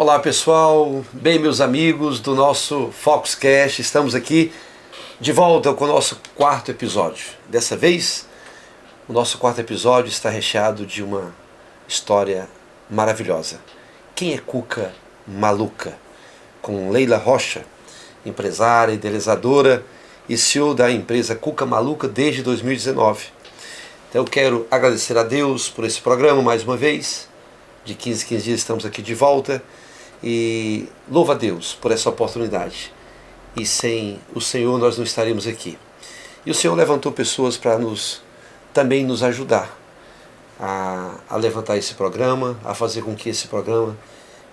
Olá pessoal, bem meus amigos do nosso Foxcast, estamos aqui de volta com o nosso quarto episódio. Dessa vez, o nosso quarto episódio está recheado de uma história maravilhosa. Quem é Cuca Maluca? Com Leila Rocha, empresária, idealizadora e CEO da empresa Cuca Maluca desde 2019. Então eu quero agradecer a Deus por esse programa mais uma vez. De 15 em 15 dias estamos aqui de volta. E louvo a Deus por essa oportunidade. E sem o Senhor nós não estaríamos aqui. E o Senhor levantou pessoas para também nos ajudar a levantar esse programa, a fazer com que esse programa,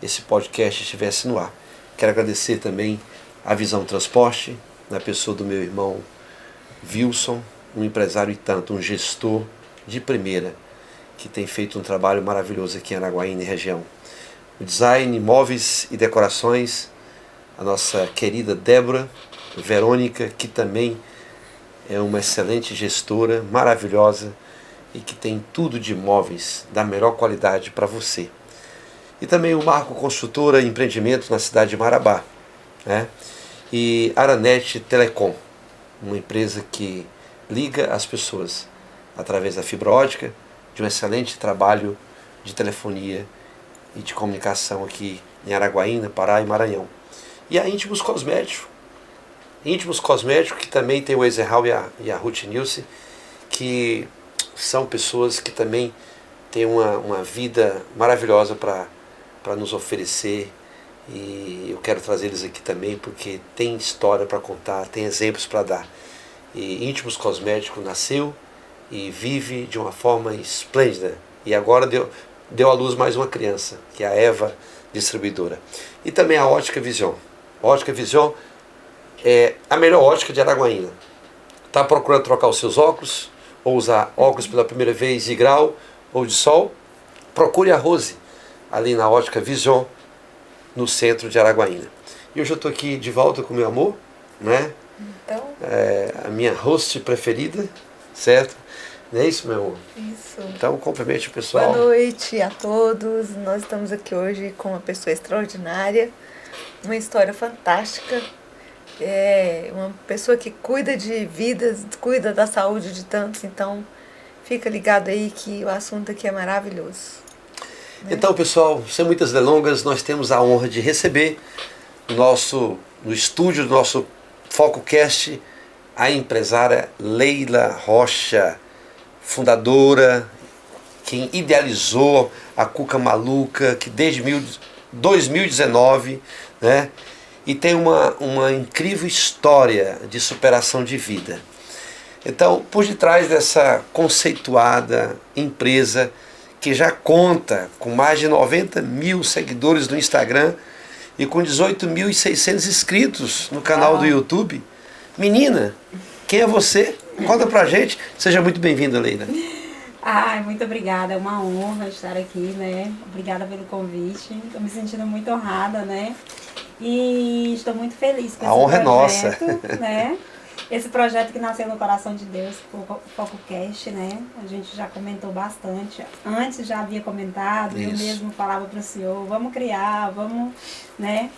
esse podcast estivesse no ar. Quero agradecer também a Visão Transporte, na pessoa do meu irmão Wilson, um empresário e tanto, um gestor de primeira, que tem feito um trabalho maravilhoso aqui em Araguaína e região. O design, móveis e decorações, a nossa querida Débora Verônica, que também é uma excelente gestora, maravilhosa e que tem tudo de móveis da melhor qualidade para você. E também o Marco Construtora e Empreendimento na cidade de Marabá, né? E Aranet Telecom, uma empresa que liga as pessoas através da fibra ótica, de um excelente trabalho de telefonia e de comunicação aqui em Araguaína, Pará e Maranhão. E a Íntimos Cosméticos, que também tem o Ezerhal e a Ruth Nilce, que são pessoas que também têm uma vida maravilhosa para nos oferecer, e eu quero trazer eles aqui também porque tem história para contar, tem exemplos para dar. E Íntimos Cosméticos nasceu e vive de uma forma esplêndida, e agora deu à luz mais uma criança, que é a Eva Distribuidora. E também a Ótica Vision. A Ótica Vision é a melhor ótica de Araguaína. Está procurando trocar os seus óculos, ou usar óculos pela primeira vez de grau ou de sol? Procure a Rose, ali na Ótica Vision, no centro de Araguaína. E hoje eu estou aqui de volta com meu amor, né? Então, A minha host preferida, certo? Não é isso, meu amor? isso. Então, cumprimente o pessoal. Boa noite a todos. Nós estamos aqui hoje com uma pessoa extraordinária, uma história fantástica. É uma pessoa que cuida de vidas, cuida da saúde de tantos. Então, fica ligado aí que o assunto aqui é maravilhoso. Então, pessoal, sem muitas delongas, nós temos a honra de receber no estúdio do nosso FocoCast a empresária Leila Rocha, fundadora, quem idealizou a Cuca Maluca, que desde 2019, né, e tem uma incrível história de superação de vida. Então, por detrás dessa conceituada empresa, que já conta com mais de 90 mil seguidores no Instagram e com 18.600 inscritos no canal do YouTube. Menina, quem é você? Conta pra gente. Seja muito bem-vinda, Leila. Ai, muito obrigada, é uma honra estar aqui, né? Obrigada pelo convite, estou me sentindo muito honrada, né? E estou muito feliz com esse projeto. A honra é nossa. Né? Esse projeto que nasceu no coração de Deus, o FocoCast, né? A gente já comentou bastante. Antes já havia comentado, Isso. Eu mesmo falava para o senhor, vamos criar, vamos, né?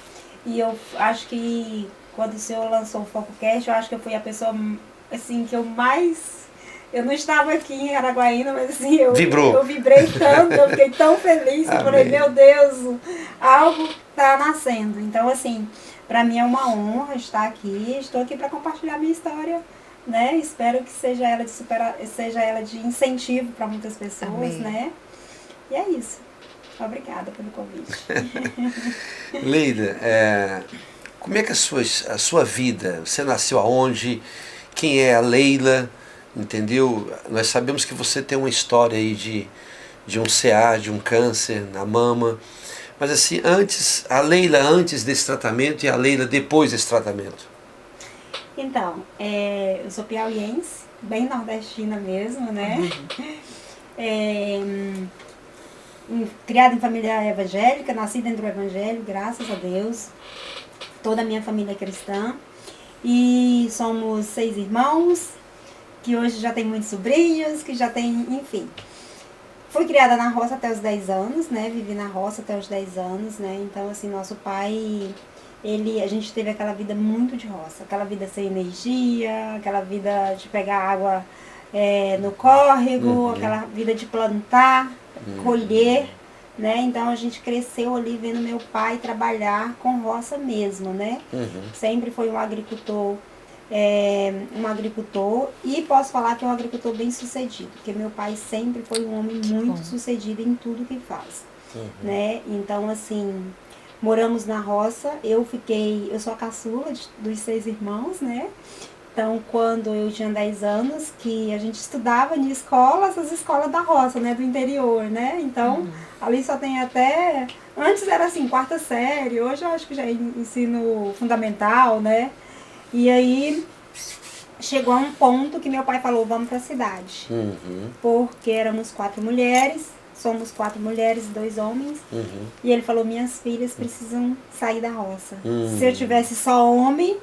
E eu acho que quando o senhor lançou o FocoCast, eu acho que eu fui a pessoa, assim, que eu mais... Eu não estava aqui em Araguaína, mas assim, eu vibrei tanto, eu fiquei tão feliz, que eu falei, meu Deus, algo está nascendo. Então, assim, para mim é uma honra estar aqui, estou aqui para compartilhar minha história, né? Espero que seja ela de incentivo para muitas pessoas, Amém. Né? E é isso. Obrigada pelo convite. Leila, como é que a sua vida? Você nasceu aonde? Quem é a Leila? Entendeu? Nós sabemos que você tem uma história aí de um CA, de um câncer na mama. Mas assim, a Leila antes desse tratamento e a Leila depois desse tratamento. Então, eu sou piauiense, bem nordestina mesmo, né? Criada em família evangélica, nasci dentro do evangelho, graças a Deus. Toda a minha família é cristã. E somos 6 irmãos, que hoje já tem muitos sobrinhos, que já tem, enfim. Fui criada na roça até os 10 anos, né? Vivi na roça até os 10 anos, né? Então, assim, nosso pai, a gente teve aquela vida muito de roça. Aquela vida sem energia, aquela vida de pegar água no córrego, aquela vida de plantar, colher, né? Então, a gente cresceu ali vendo meu pai trabalhar com roça mesmo, né? Sempre foi um agricultor e posso falar que é um agricultor bem sucedido, porque meu pai sempre foi um homem muito sucedido em tudo que faz, né? Então, assim, moramos na roça, eu sou a caçula dos 6 irmãos, né? Então, quando eu tinha 10 anos, que a gente estudava em essas escolas da roça, né, do interior, né? Então, ali só tem até... Antes era assim, 4ª série, hoje eu acho que já é ensino fundamental, né? E aí, chegou a um ponto que meu pai falou, vamos pra cidade. Porque éramos 4 mulheres, somos 4 mulheres e 2 homens. E ele falou, minhas filhas precisam sair da roça. Se eu tivesse só homem,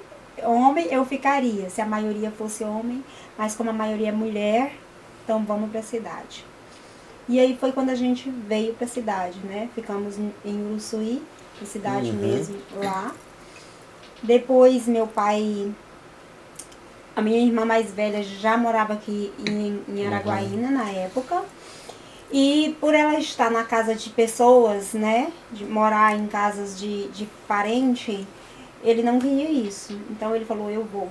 eu ficaria. Se a maioria fosse homem, mas como a maioria é mulher, então vamos pra cidade. E aí foi quando a gente veio pra cidade, né? Ficamos em Uruçuí, na cidade mesmo, lá. Depois meu pai, a minha irmã mais velha já morava aqui em Araguaína na época. E por ela estar na casa de pessoas, né, de morar em casas de parente, ele não queria isso. Então ele falou, eu vou,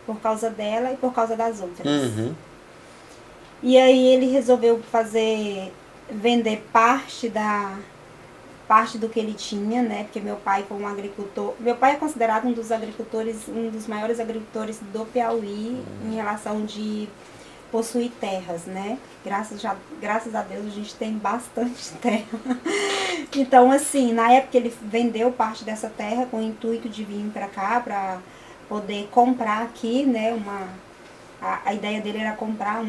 por causa dela e por causa das outras. E aí ele resolveu vender parte do que ele tinha, né? Porque meu pai foi um agricultor. Meu pai é considerado um dos maiores agricultores do Piauí em relação de possuir terras, né? Graças a Deus a gente tem bastante terra. Então, assim, na época ele vendeu parte dessa terra com o intuito de vir para cá para poder comprar aqui, né? A ideia dele era comprar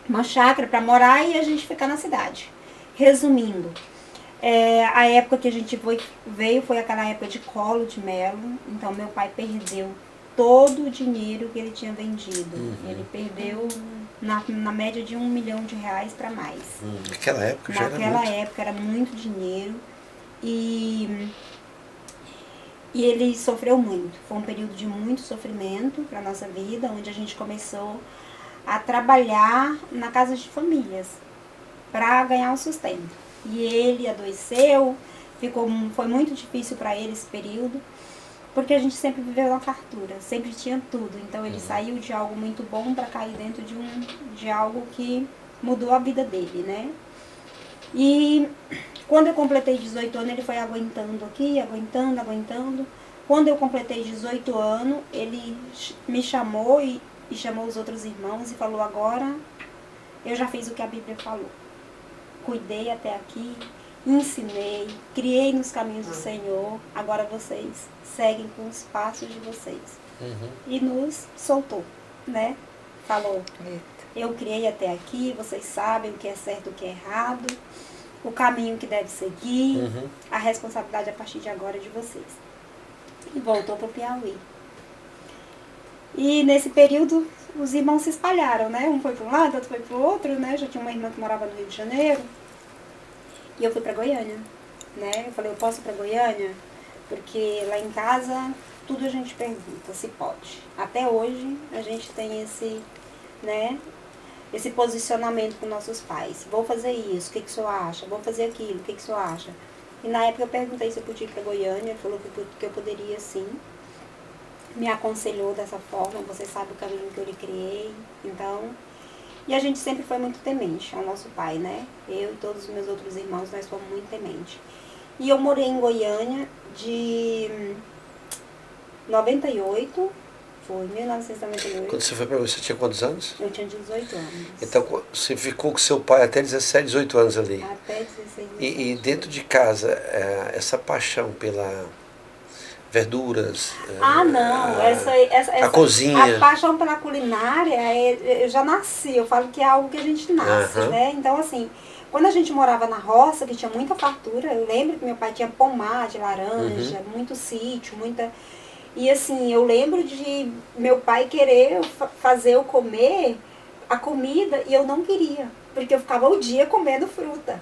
uma chácara para morar e a gente ficar na cidade. Resumindo, a época que a gente veio foi aquela época de colo de melo, então meu pai perdeu todo o dinheiro que ele tinha vendido. Ele perdeu na média de R$1 milhão para mais. Naquela época já era muito. Naquela época era muito dinheiro e ele sofreu muito. Foi um período de muito sofrimento para a nossa vida, onde a gente começou a trabalhar na casa de famílias para ganhar um sustento. E ele adoeceu, foi muito difícil para ele esse período, porque a gente sempre viveu na fartura, sempre tinha tudo. Então ele saiu de algo muito bom para cair dentro de algo que mudou a vida dele, né? E quando eu completei 18 anos, ele foi aguentando aqui, aguentando. Quando eu completei 18 anos, ele me chamou e chamou os outros irmãos e falou, agora eu já fiz o que a Bíblia falou. Cuidei até aqui, ensinei, criei nos caminhos do Senhor, agora vocês seguem com os passos de vocês. E nos soltou, né? Falou, eu criei até aqui, vocês sabem o que é certo e o que é errado, o caminho que deve seguir, a responsabilidade a partir de agora é de vocês. E voltou para o Piauí. E nesse período os irmãos se espalharam, né? Um foi para um lado, outro foi para o outro, né? Eu já tinha uma irmã que morava no Rio de Janeiro. E eu fui para Goiânia, né? Eu falei, eu posso ir para Goiânia? Porque lá em casa tudo a gente pergunta se pode. Até hoje a gente tem esse posicionamento com nossos pais. Vou fazer isso, o que o senhor acha? Vou fazer aquilo, o que o senhor acha? E na época eu perguntei se eu podia ir para Goiânia. Ele falou que eu poderia sim. Me aconselhou dessa forma, você sabe o caminho que eu lhe criei, então... E a gente sempre foi muito temente ao nosso pai, né? Eu e todos os meus outros irmãos, nós fomos muito tementes. E eu morei em Goiânia de 98, foi 1998. Quando você foi para você tinha quantos anos? Eu tinha 18 anos. Então você ficou com seu pai até 17, 18 anos ali. Até 16 anos. E dentro de casa, essa paixão pela... verduras, não, a cozinha. A paixão pela culinária, eu já nasci, eu falo que é algo que a gente nasce, né? Então, assim, quando a gente morava na roça, que tinha muita fartura, eu lembro que meu pai tinha pomar de laranja, muito sítio, muita... E assim, eu lembro de meu pai querer fazer eu comer a comida e eu não queria. porque eu ficava o dia comendo fruta.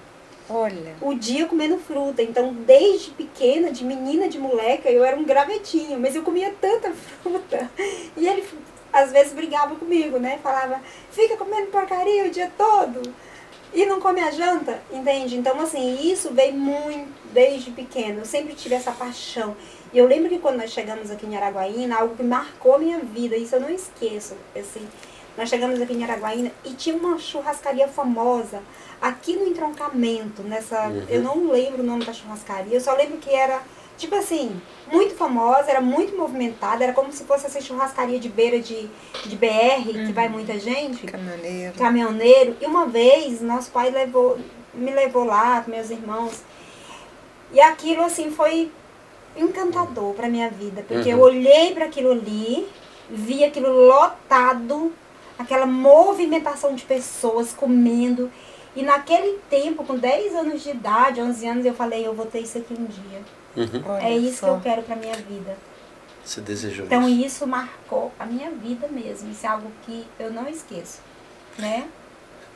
Olha. O dia comendo fruta. Então, desde pequena, de menina, de moleca, eu era um gravetinho, mas eu comia tanta fruta. E ele, às vezes, brigava comigo, né? Falava, fica comendo porcaria o dia todo e não come a janta, entende? Então, assim, isso veio muito desde pequena. Eu sempre tive essa paixão. E eu lembro que quando nós chegamos aqui em Araguaína, algo que marcou a minha vida, isso eu não esqueço, assim, nós chegamos aqui em Araguaína e tinha uma churrascaria famosa aqui no entroncamento, eu não lembro o nome da churrascaria, eu só lembro que era, tipo assim, muito famosa, era muito movimentada, era como se fosse essa churrascaria de beira de BR, que vai muita gente. Caminhoneiro. E uma vez, nosso pai me levou lá, com meus irmãos, e aquilo, assim, foi encantador pra minha vida, porque eu olhei para aquilo ali, vi aquilo lotado, aquela movimentação de pessoas comendo, e naquele tempo, com 10 anos de idade, 11 anos, eu falei, eu vou ter isso aqui um dia. É isso que eu quero pra minha vida. Você desejou então, isso? Isso marcou a minha vida mesmo, isso é algo que eu não esqueço, né?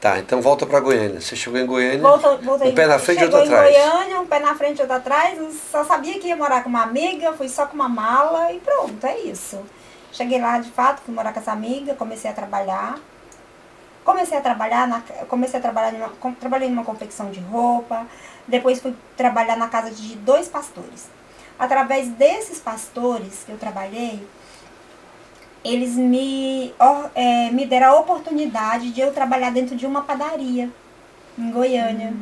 Tá, então volta pra Goiânia. Você chegou em Goiânia, voltei, um pé na frente e outro atrás. atrás. Chegou em Goiânia, um pé na frente e outro atrás. Eu só sabia que ia morar com uma amiga, fui só com uma mala e pronto, é isso. Cheguei lá, de fato, fui morar com essa amiga, comecei a trabalhar. Trabalhei numa confecção de roupa. Depois fui trabalhar na casa de 2 pastores. Através desses pastores que eu trabalhei, eles me deram a oportunidade de eu trabalhar dentro de uma padaria em Goiânia.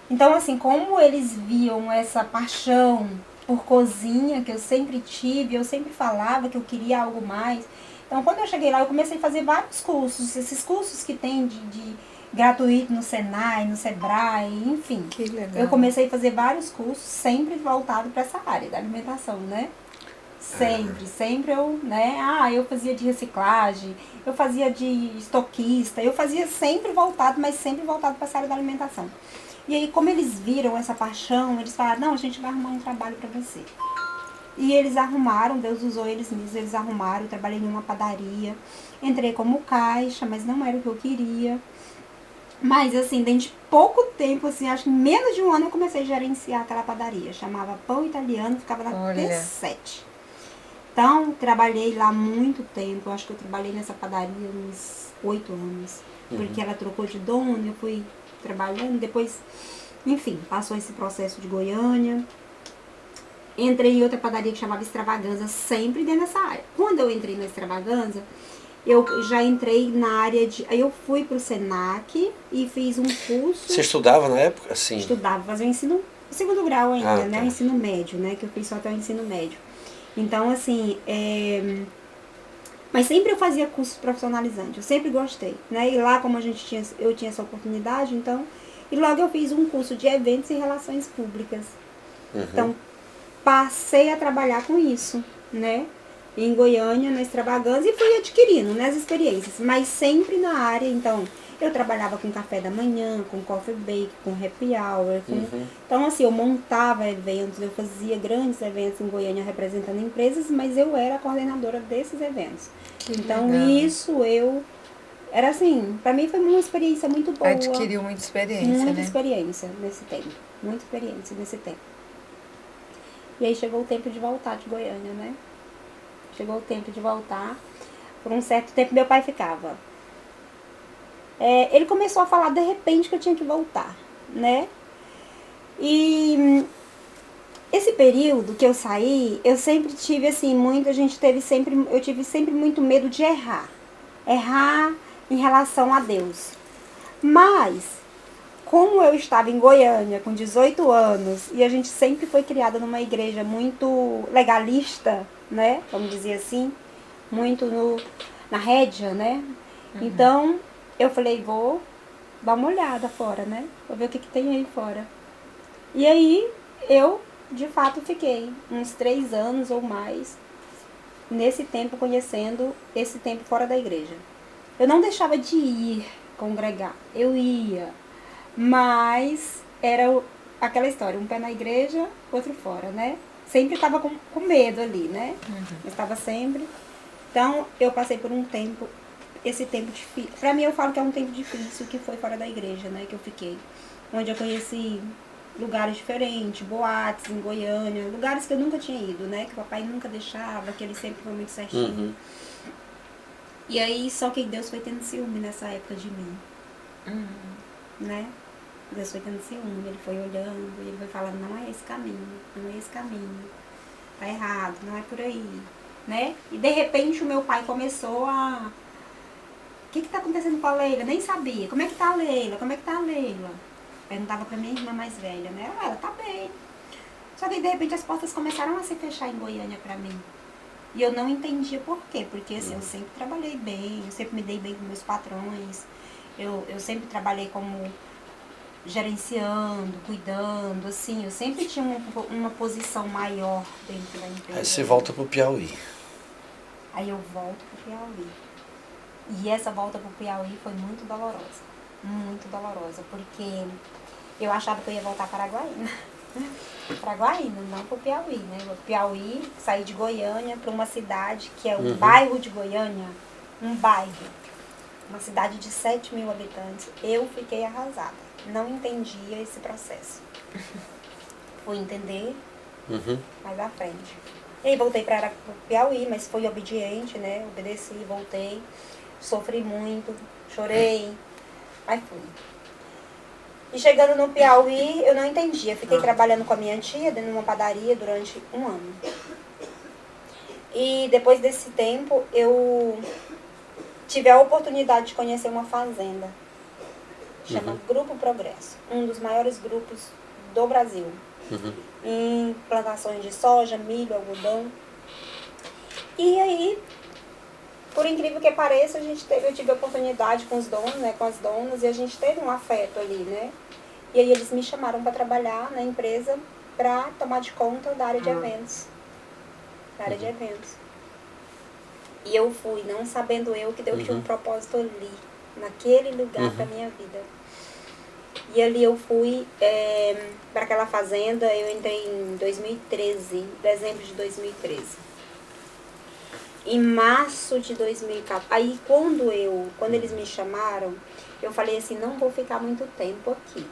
Então, assim, como eles viam essa paixão por cozinha que eu sempre tive, eu sempre falava que eu queria algo mais. Então, quando eu cheguei lá, eu comecei a fazer vários cursos, esses cursos que tem de gratuito no Senai, no Sebrae, enfim. Que legal. Eu comecei a fazer vários cursos, sempre voltado para essa área da alimentação, né? Sempre eu, né? Eu fazia de reciclagem, eu fazia de estoquista, eu fazia sempre voltado, mas sempre voltado para essa área da alimentação. E aí, como eles viram essa paixão, eles falaram, não, a gente vai arrumar um trabalho para você. E eles arrumaram, Deus usou eles mesmos, eles arrumaram, eu trabalhei em uma padaria, entrei como caixa, mas não era o que eu queria. Mas assim, dentro de pouco tempo, assim, acho que menos de um ano eu comecei a gerenciar aquela padaria. Chamava Pão Italiano, ficava na T7. Então, trabalhei lá muito tempo, acho que eu trabalhei nessa padaria uns 8 anos. Porque ela trocou de dono, eu fui trabalhando, depois, enfim, passou esse processo de Goiânia. Entrei em outra padaria que chamava Extravaganza, sempre dentro dessa área. Quando eu entrei na Extravaganza, eu já entrei na área de... Aí eu fui pro Senac e fiz um curso... Você estudava na época? Sim. Estudava, fazia o ensino... Segundo grau ainda, né? Tá. O ensino médio, né? Que eu fiz só até o ensino médio. Então, assim... Mas sempre eu fazia cursos profissionalizantes. Eu sempre gostei, né? E lá, como eu tinha essa oportunidade, então... E logo eu fiz um curso de eventos e relações públicas. Então, passei a trabalhar com isso, né? Em Goiânia, na Extravaganza, e fui adquirindo, né, as experiências, mas sempre na área. Então, eu trabalhava com café da manhã, com coffee break, com happy hour, então assim, eu montava eventos, eu fazia grandes eventos em Goiânia representando empresas, mas eu era a coordenadora desses eventos. Então, isso era assim, pra mim foi uma experiência muito boa. Adquiriu muita experiência, Muita né? experiência nesse tempo, muita experiência nesse tempo. E aí chegou o tempo de voltar de Goiânia, né? Chegou o tempo de voltar. Por um certo tempo, meu pai ficava. Ele começou a falar de repente que eu tinha que voltar, né? E esse período que eu saí, eu sempre tive assim, eu tive sempre muito medo de errar. Errar em relação a Deus. Mas, como eu estava em Goiânia com 18 anos, e a gente sempre foi criada numa igreja muito legalista, né? Vamos dizer assim, muito na rédea, né? Então, eu falei, vou dar uma olhada fora, né? Vou ver o que tem aí fora. E aí, eu, de fato, fiquei uns 3 anos ou mais, nesse tempo, conhecendo esse tempo fora da igreja. Eu não deixava de ir congregar, eu ia, mas era aquela história, um pé na igreja, outro fora, né? Sempre estava com medo ali, né? Estava sempre. Então, eu passei por um tempo esse tempo difícil. Pra mim, eu falo que é um tempo difícil, que foi fora da igreja, né? Que eu fiquei. Onde eu conheci lugares diferentes, boates em Goiânia, lugares que eu nunca tinha ido, né? Que o papai nunca deixava, que ele sempre foi muito certinho. E aí, só que Deus foi tendo ciúme nessa época de mim. Né? Deus foi tendo ciúme, ele foi olhando, ele foi falando, não é esse caminho, não é esse caminho. Tá errado, não é por aí, né? E de repente o meu pai começou a... O que tá acontecendo com a Leila? Nem sabia. Como é que tá a Leila? Como é que tá a Leila? Perguntava pra minha irmã mais velha, né? Ela tá bem. Só que de repente as portas começaram a se fechar em Goiânia pra mim. E eu não entendia por quê. Porque assim, eu sempre trabalhei bem, eu sempre me dei bem com meus patrões. Eu sempre trabalhei como gerenciando, cuidando, assim. Eu sempre tinha uma posição maior dentro da empresa. Aí você volta pro Piauí. Aí eu volto pro Piauí. E essa volta pro Piauí foi muito dolorosa. Muito dolorosa, porque eu achava que eu ia voltar para Araguaína. Araguaína, não pro Piauí, né? O Piauí, saí de Goiânia para uma cidade que é um bairro de Goiânia, um bairro, uma cidade de 7 mil habitantes. Eu fiquei arrasada, não entendia esse processo. Fui entender mais à frente. E aí voltei para o Piauí, mas fui obediente, né? Obedeci, voltei, sofri muito, chorei. Aí fui. E chegando no Piauí, eu não entendia. Fiquei trabalhando com a minha tia dentro de uma padaria durante 1 ano. E depois desse tempo, eu tive a oportunidade de conhecer uma fazenda. Chama Grupo Progresso. Um dos maiores grupos do Brasil. Em plantações de soja, milho, algodão. E aí... Por incrível que pareça, eu tive a oportunidade com os donos, né, com as donas, e a gente teve um afeto ali, né? E aí eles me chamaram para trabalhar na empresa para tomar de conta da área de eventos. Da área de eventos. E eu fui, não sabendo eu que Deus tinha um propósito ali, naquele lugar para minha vida. E ali eu fui para aquela fazenda, eu entrei em 2013, dezembro de 2013. Em março de 2014, aí quando eles me chamaram, eu falei assim, não vou ficar muito tempo aqui.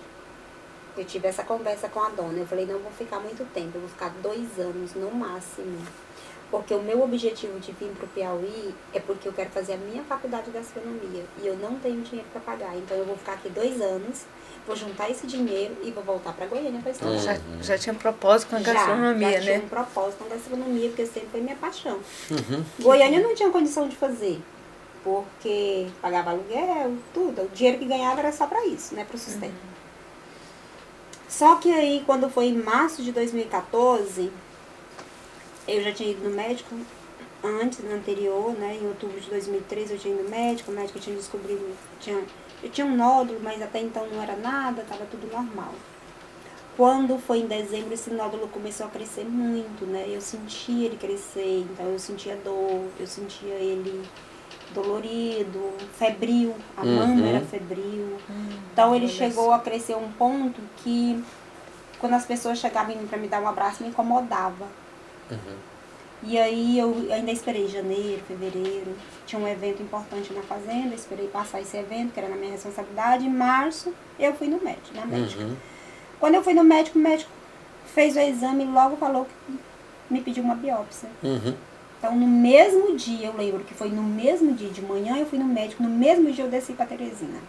Eu tive essa conversa com a dona, eu falei, não vou ficar muito tempo, eu vou ficar 2 anos no máximo. Porque o meu objetivo de vir para o Piauí é porque eu quero fazer a minha faculdade de gastronomia. E eu não tenho dinheiro para pagar, então eu vou ficar aqui 2 anos, vou juntar esse dinheiro e vou voltar para Goiânia para estudar. Já tinha um propósito com a gastronomia, já né? tinha um propósito com a gastronomia, porque sempre foi minha paixão. Goiânia eu não tinha condição de fazer, porque pagava aluguel, tudo. O dinheiro que ganhava era só para isso, né, para o sustento. Só que aí, quando foi em março de 2014, eu já tinha ido no médico antes, no anterior, né, em outubro de 2013 eu tinha ido no médico, o médico tinha descobrido, eu tinha um nódulo, mas até então não era nada, estava tudo normal. Quando foi em dezembro, esse nódulo começou a crescer muito, né? Eu sentia ele crescer, então eu sentia dor, eu sentia ele dolorido, febril, a mama era febril. Então ele chegou a crescer um ponto que, quando as pessoas chegavam para me dar um abraço, me incomodava. E aí eu ainda esperei janeiro, fevereiro, tinha um evento importante na fazenda, esperei passar esse evento, que era na minha responsabilidade. Em março, eu fui no médico, na médica. Quando eu fui no médico, o médico fez o exame e logo falou que me pediu uma biópsia. Então, no mesmo dia, eu lembro que foi no mesmo dia de manhã, eu fui no médico, no mesmo dia eu desci para Teresina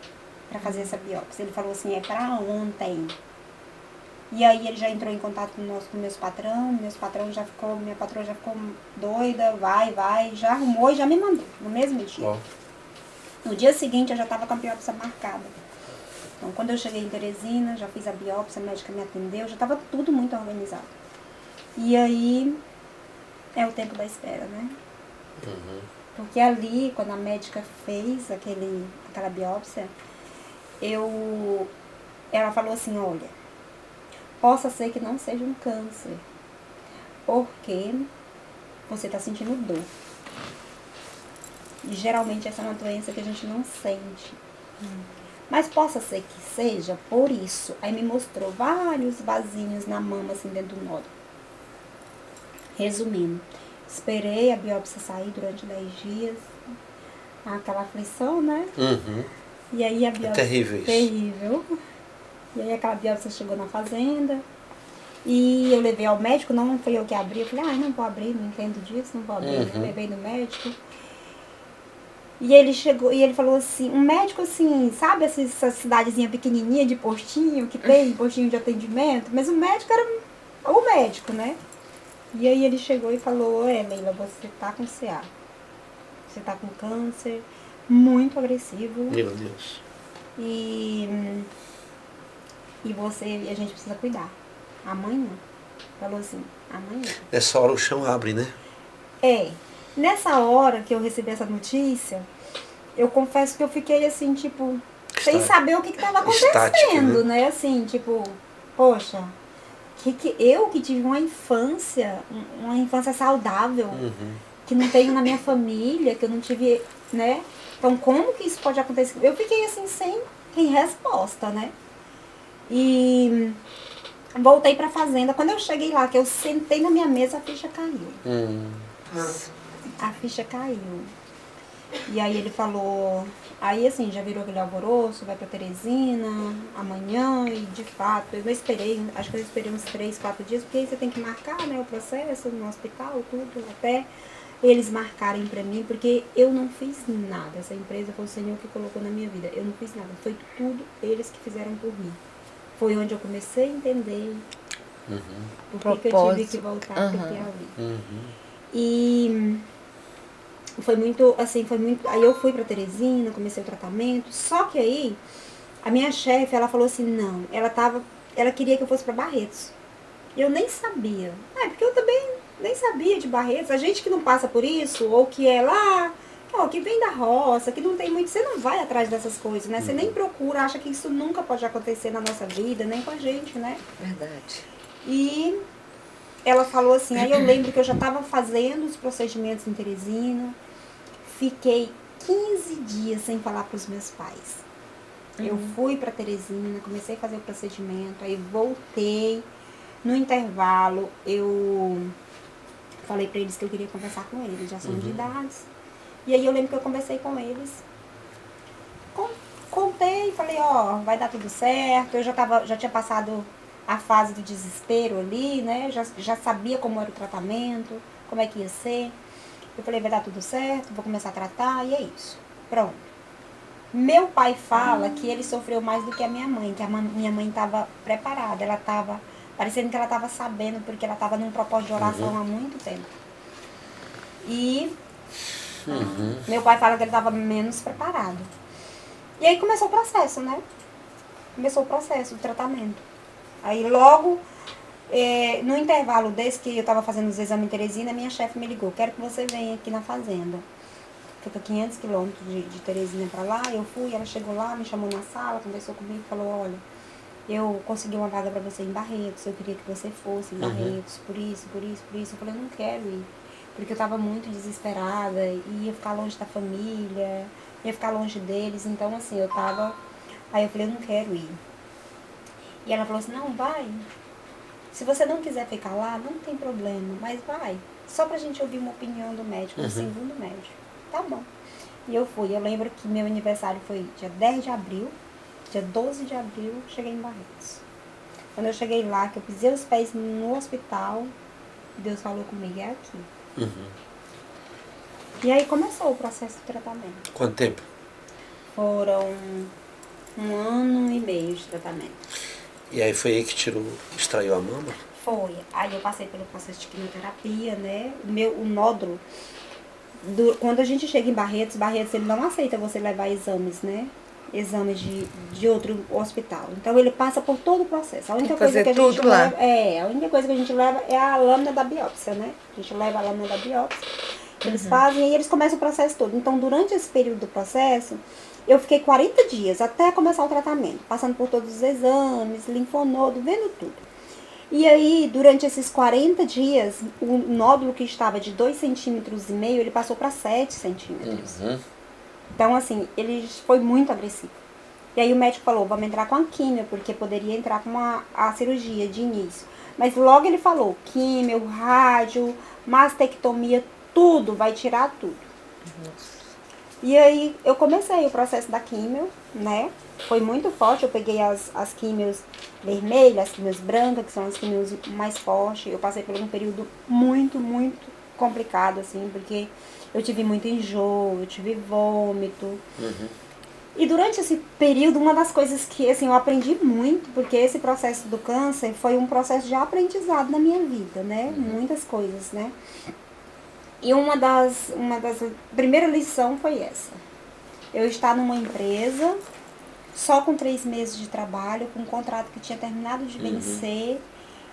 para fazer essa biópsia. Ele falou assim, é para ontem. E aí ele já entrou em contato com meus patrões, minha patroa já ficou doida, vai, já arrumou e já me mandou, no mesmo dia. No dia seguinte eu já estava com a biópsia marcada. Então quando eu cheguei em Teresina, já fiz a biópsia, a médica me atendeu, já estava tudo muito organizado. E aí é o tempo da espera, né? Porque ali, quando a médica fez aquela biópsia, ela falou assim, olha, possa ser que não seja um câncer, porque você está sentindo dor. E geralmente essa é uma doença que a gente não sente. Mas possa ser que seja por isso. Aí me mostrou vários vasinhos na mama, assim, dentro do nódulo. Resumindo, esperei a biópsia sair durante 10 dias. aquela aflição, né? Uhum. E aí a biópsia... terrível isso. Terrível. E aí aquela biópsia chegou na fazenda. E eu levei ao médico, não foi eu que abri. Eu falei, não vou abrir, não entendo disso, não vou abrir. Eu levei no médico. E ele chegou, e ele falou assim, um médico assim, sabe essa cidadezinha pequenininha de postinho, que tem postinho de atendimento? Mas o médico era o médico, né? E aí ele chegou e falou, Leila, você tá com CA. Você tá com câncer muito agressivo. Meu Deus. E a gente precisa cuidar. Amanhã. Falou assim, amanhã. Nessa hora o chão abre, né? Nessa hora que eu recebi essa notícia, eu confesso que eu fiquei assim, tipo, sem saber o que estava acontecendo, estática, né? Assim, tipo, poxa, eu que tive uma infância saudável, que não tenho na minha família, que eu não tive, né? Então, como que isso pode acontecer? Eu fiquei assim, sem resposta, né? E voltei pra fazenda. Quando eu cheguei lá, que eu sentei na minha mesa, a ficha caiu. A ficha caiu. E aí ele falou, aí assim, já virou aquele alvoroço, vai pra Teresina, amanhã, e de fato, eu não esperei, acho que eu esperei uns 3, 4 dias, porque aí você tem que marcar, né, o processo no hospital, tudo, até eles marcarem pra mim, porque eu não fiz nada, essa empresa foi o Senhor que colocou na minha vida, eu não fiz nada, foi tudo eles que fizeram por mim. Foi onde eu comecei a entender por que eu tive que voltar, porque ali. E foi muito, aí eu fui pra Teresina, comecei o tratamento, só que aí, a minha chefe, ela falou assim, não, ela queria que eu fosse pra Barretos. Eu nem sabia, porque eu também nem sabia de Barretos, a gente que não passa por isso, ou que é lá, que vem da roça, que não tem muito, você não vai atrás dessas coisas, né, você nem procura, acha que isso nunca pode acontecer na nossa vida, nem com a gente, né. Verdade. E ela falou assim, aí eu lembro que eu já estava fazendo os procedimentos em Teresina, fiquei 15 dias sem falar para os meus pais. Eu fui para Teresina, comecei a fazer o procedimento, aí voltei. No intervalo, eu falei para eles que eu queria conversar com eles, eles já são de idade. E aí eu lembro que eu conversei com eles. Contei, falei, vai dar tudo certo. Eu já tinha passado a fase do desespero ali, né? Já sabia como era o tratamento, como é que ia ser. Eu falei, vai dar tudo certo, vou começar a tratar, e é isso. Pronto. Meu pai fala que ele sofreu mais do que a minha mãe, que minha mãe estava preparada, ela estava, parecendo que ela estava sabendo, porque ela estava num propósito de oração há muito tempo. E meu pai fala que ele estava menos preparado. E aí começou o processo, né? Começou o processo, o tratamento. Aí logo, no intervalo desse que eu estava fazendo os exames em Teresina, minha chefe me ligou, quero que você venha aqui na fazenda. Fica 500 quilômetros de Teresina para lá, eu fui, ela chegou lá, me chamou na sala, conversou comigo e falou, olha, eu consegui uma vaga para você em Barretos, eu queria que você fosse em Barretos, por isso. Eu falei, eu não quero ir, porque eu estava muito desesperada, ia ficar longe da família, ia ficar longe deles, então assim, aí eu falei, eu não quero ir. E ela falou assim, não, vai. Se você não quiser ficar lá, não tem problema, mas vai. Só pra gente ouvir uma opinião do médico, do segundo médico. Tá bom. E eu fui. Eu lembro que meu aniversário foi dia 10 de abril. Dia 12 de abril, cheguei em Barretos. Quando eu cheguei lá, que eu pisei os pés no hospital, Deus falou comigo, é aqui. E aí começou o processo de tratamento. Quanto tempo? Foram 1 ano e meio de tratamento. E aí foi aí que extraiu a mama? Foi. Aí eu passei pelo processo de quimioterapia, né? O nódulo, quando a gente chega em Barretos ele não aceita você levar exames, né? Exames de outro hospital. Então ele passa por todo o processo. A única coisa que a gente leva, a única coisa que a gente leva é a lâmina da biópsia, né? A gente leva a lâmina da biópsia. Eles fazem e aí eles começam o processo todo. Então durante esse período do processo, eu fiquei 40 dias até começar o tratamento, passando por todos os exames, linfonodo, vendo tudo. E aí, durante esses 40 dias, o nódulo que estava de 2,5 centímetros, ele passou para 7 centímetros. Então, assim, ele foi muito agressivo. E aí o médico falou, vamos entrar com a químio, porque poderia entrar com a cirurgia de início. Mas logo ele falou, químio, rádio, mastectomia, tudo, vai tirar tudo. E aí eu comecei o processo da químio, né? Foi muito forte, eu peguei as químios vermelhas, as químios brancas, que são as químios mais fortes. Eu passei por um período muito, muito complicado, assim, porque eu tive muito enjoo, eu tive vômito. E durante esse período, uma das coisas que assim, eu aprendi muito, porque esse processo do câncer foi um processo de aprendizado na minha vida, né? Muitas coisas, né? E uma das primeira lição foi essa. Eu estar numa empresa, só com 3 meses de trabalho, com um contrato que tinha terminado de vencer.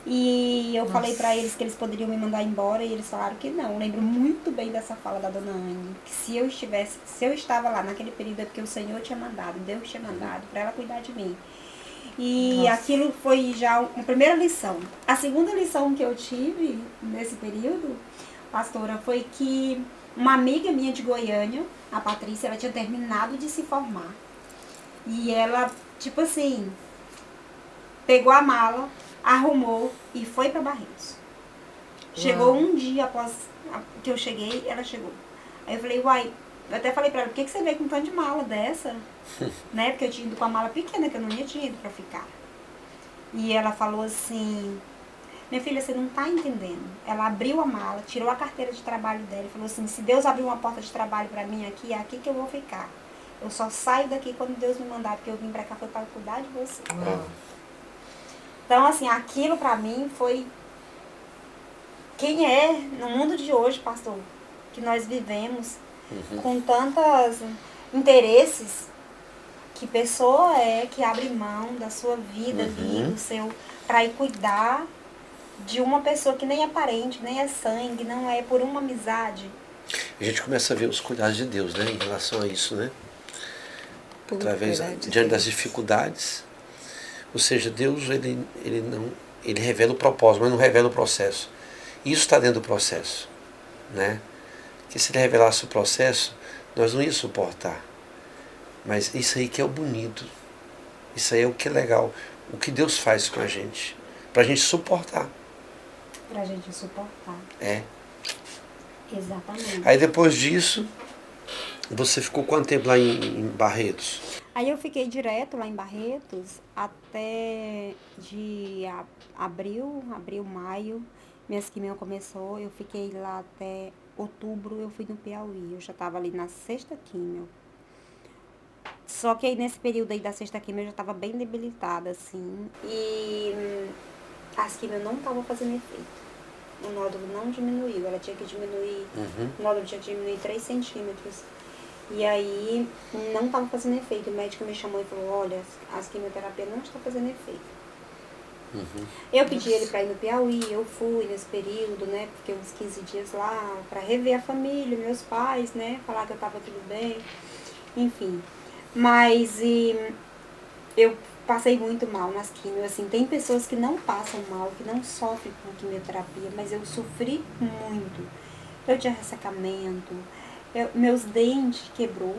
E eu falei pra eles que eles poderiam me mandar embora e eles falaram que não. Eu lembro muito bem dessa fala da dona Anne, que se eu estava lá naquele período é porque o Senhor tinha mandado, Deus tinha mandado pra ela cuidar de mim. E aquilo foi já a primeira lição. A segunda lição que eu tive nesse período, pastora, foi que uma amiga minha de Goiânia, a Patrícia, ela tinha terminado de se formar. E ela, tipo assim, pegou a mala, arrumou e foi para Barretos. Chegou um dia após que eu cheguei, ela chegou. Aí eu falei, uai, eu até falei pra ela, por que você veio com um tanto de mala dessa? Né? Porque eu tinha ido com a mala pequena, que eu não tinha ido pra ficar. E ela falou assim, minha filha, você não tá entendendo. Ela abriu a mala, tirou a carteira de trabalho dela e falou assim, se Deus abrir uma porta de trabalho pra mim aqui, é aqui que eu vou ficar. Eu só saio daqui quando Deus me mandar, porque eu vim pra cá foi para cuidar de você. Então, assim, aquilo pra mim foi... Quem é no mundo de hoje, pastor, que nós vivemos com tantos interesses, que pessoa é que abre mão da sua vida ali, do seu, pra ir cuidar de uma pessoa que nem é parente, nem é sangue, não é por uma amizade. A gente começa a ver os cuidados de Deus, né, em relação a isso, né? Através, diante das dificuldades. Ou seja, Deus ele revela o propósito, mas não revela o processo. Isso está dentro do processo, né? Que se ele revelasse o processo, nós não íamos suportar. Mas isso aí que é o bonito. Isso aí é o que é legal. O que Deus faz com a gente. Pra gente suportar. Pra gente suportar. É. Exatamente. Aí depois disso, você ficou quanto tempo lá em Barretos? Aí eu fiquei direto lá em Barretos até de abril, maio. Minhas quimio começou, eu fiquei lá até outubro, eu fui no Piauí. Eu já estava ali na 6ª quimio. Só que aí nesse período aí da 6ª quimio eu já estava bem debilitada, assim. E as quimio não estavam fazendo efeito. O nódulo não diminuiu, ela tinha que diminuir, o nódulo tinha que diminuir 3 centímetros. E aí não estava fazendo efeito. O médico me chamou e falou, olha, as quimioterapias não estão fazendo efeito. Eu pedi ele para ir no Piauí, eu fui nesse período, né? Fiquei uns 15 dias lá para rever a família, meus pais, né? Falar que eu estava tudo bem, enfim. Mas eu passei muito mal nas quimios, assim. Tem pessoas que não passam mal, que não sofrem com quimioterapia, mas eu sofri muito. Eu tinha ressecamento, meus dentes quebrou,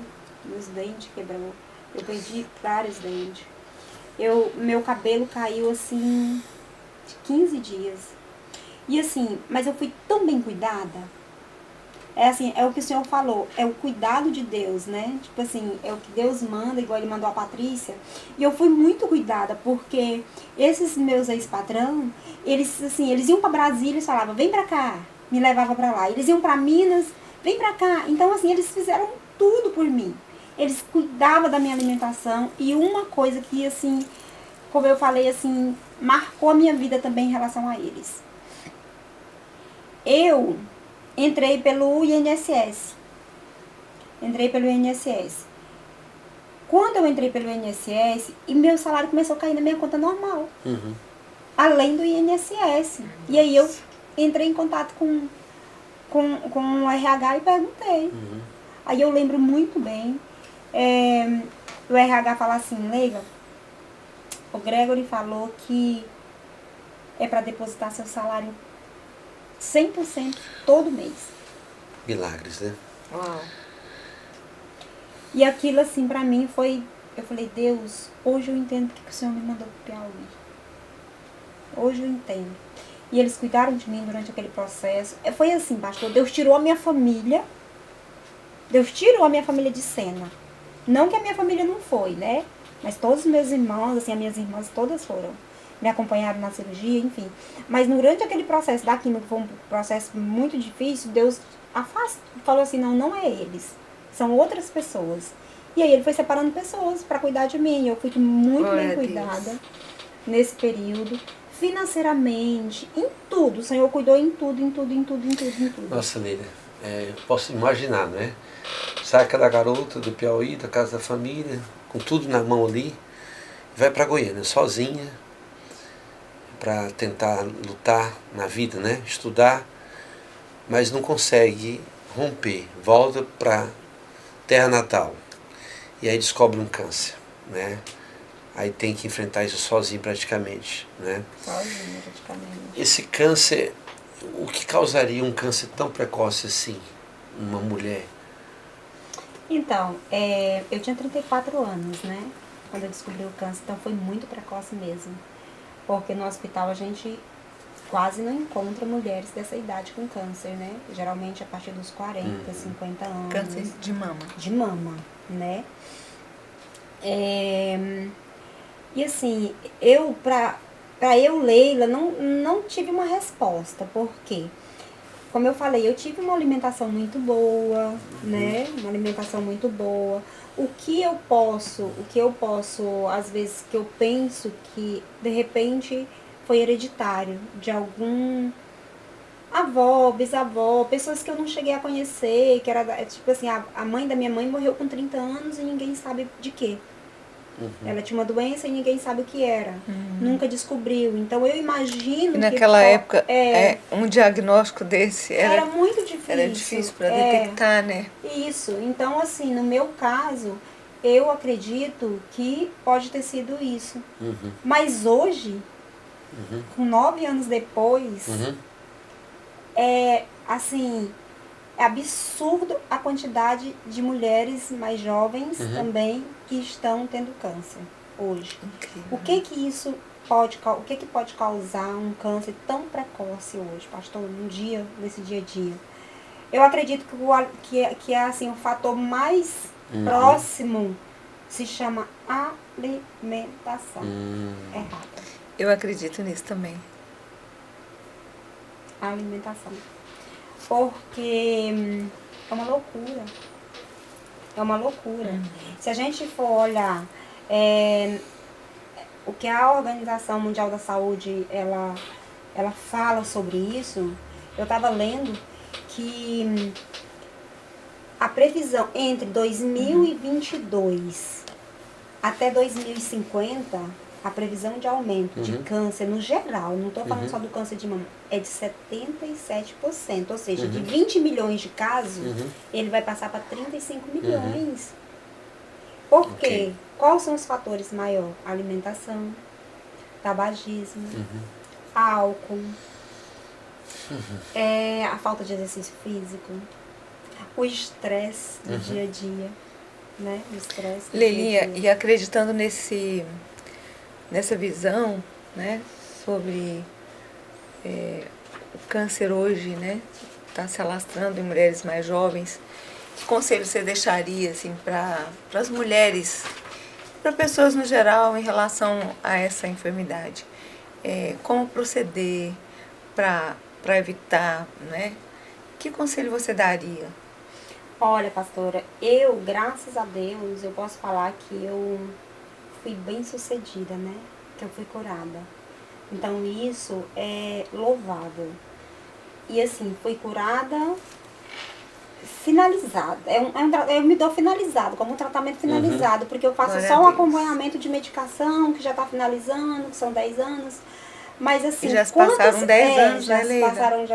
eu perdi vários dentes. Meu cabelo caiu assim, de 15 dias. E assim, mas eu fui tão bem cuidada. É assim, é o que o senhor falou, é o cuidado de Deus, né? Tipo assim, é o que Deus manda, igual ele mandou a Patrícia. E eu fui muito cuidada, porque esses meus ex-patrão, eles iam pra Brasília e falavam, vem pra cá, me levava pra lá. Eles iam pra Minas, vem pra cá. Então assim, eles fizeram tudo por mim. Eles cuidavam da minha alimentação. E uma coisa que assim, como eu falei assim, marcou a minha vida também em relação a eles. Eu entrei pelo INSS. Quando eu entrei pelo INSS, e meu salário começou a cair na minha conta normal. Além do INSS. E aí eu entrei em contato com o RH e perguntei. Aí eu lembro muito bem. O RH falou assim, Leila, o Gregory falou que é para depositar seu salário 100% todo mês. Milagres, né? Uau. E aquilo assim pra mim foi... Eu falei, Deus, hoje eu entendo porque o Senhor me mandou pro Piauí. Hoje eu entendo. E eles cuidaram de mim durante aquele processo. Foi assim, pastor, Deus tirou a minha família Deus tirou a minha família de cena. Não que a minha família não foi, né? Mas todos os meus irmãos, assim, as minhas irmãs todas foram. Me acompanharam na cirurgia, enfim. Mas durante aquele processo da química, que foi um processo muito difícil, Deus falou assim, não é eles. São outras pessoas. E aí ele foi separando pessoas para cuidar de mim. Eu fui muito bem cuidada nesse período. Financeiramente, em tudo. O Senhor cuidou em tudo. Nossa, Lília, eu posso imaginar, né? Sai aquela garota do Piauí, da casa da família, com tudo na mão ali, vai para Goiânia sozinha, para tentar lutar na vida, né? Estudar, mas não consegue romper, volta para terra natal e aí descobre um câncer, né? Aí tem que enfrentar isso sozinho praticamente, né? Sozinho praticamente. Esse câncer, o que causaria um câncer tão precoce assim, numa mulher? Então, eu tinha 34 anos, né? Quando eu descobri o câncer, então foi muito precoce mesmo. Porque no hospital a gente quase não encontra mulheres dessa idade com câncer, né? Geralmente a partir dos 40, 50 anos. Câncer de mama. De mama, né? E assim, pra eu, Leila, não tive uma resposta. Por quê? Como eu falei, eu tive uma alimentação muito boa, né? Uma alimentação muito boa. O que eu posso, às vezes, que eu penso que, de repente, foi hereditário de algum avó, bisavó, pessoas que eu não cheguei a conhecer, que era, tipo assim, a mãe da minha mãe morreu com 30 anos e ninguém sabe de quê. Ela tinha uma doença e ninguém sabe o que era. Nunca descobriu. Então eu imagino que naquela época um diagnóstico desse era muito difícil. Era difícil para detectar, né? Isso. Então, assim, no meu caso, eu acredito que pode ter sido isso. Mas hoje, com 9 anos depois, assim, é absurdo a quantidade de mulheres mais jovens também que estão tendo câncer hoje. Incrível. O que isso pode causar um câncer tão precoce hoje, pastor, nesse dia a dia? Eu acredito que é assim, o fator mais próximo se chama alimentação errada. Eu acredito nisso também. Alimentação. Porque é uma loucura. É uma loucura. Se a gente for olhar o que a Organização Mundial da Saúde ela fala sobre isso, eu estava lendo que a previsão entre 2022 até 2050, a previsão de aumento de câncer no geral, não estou falando só do câncer de mama, é de 77%. Ou seja, de 20 milhões de casos, ele vai passar para 35 milhões. Por quê? Quais são os fatores maiores? Alimentação, tabagismo, álcool, a falta de exercício físico, o estresse do dia a dia, né? O estresse do Lelinha, dia a dia. e acreditando nessa visão, né, sobre o câncer hoje, né, está se alastrando em mulheres mais jovens, que conselho você deixaria assim, para as mulheres, para pessoas no geral, em relação a essa enfermidade? Como proceder para evitar, né? Que conselho você daria? Olha, pastora, graças a Deus, eu posso falar que eu fui bem sucedida, né? Que eu fui curada. Então, isso é louvável. E assim, fui curada, finalizada. Eu me dou finalizado, como um tratamento finalizado, porque eu faço Glória só a um Deus. acompanhamento de medicação, que já está finalizando, que são 10 anos. Mas assim, E já se passaram 10 anos, já né, se Leila? passaram,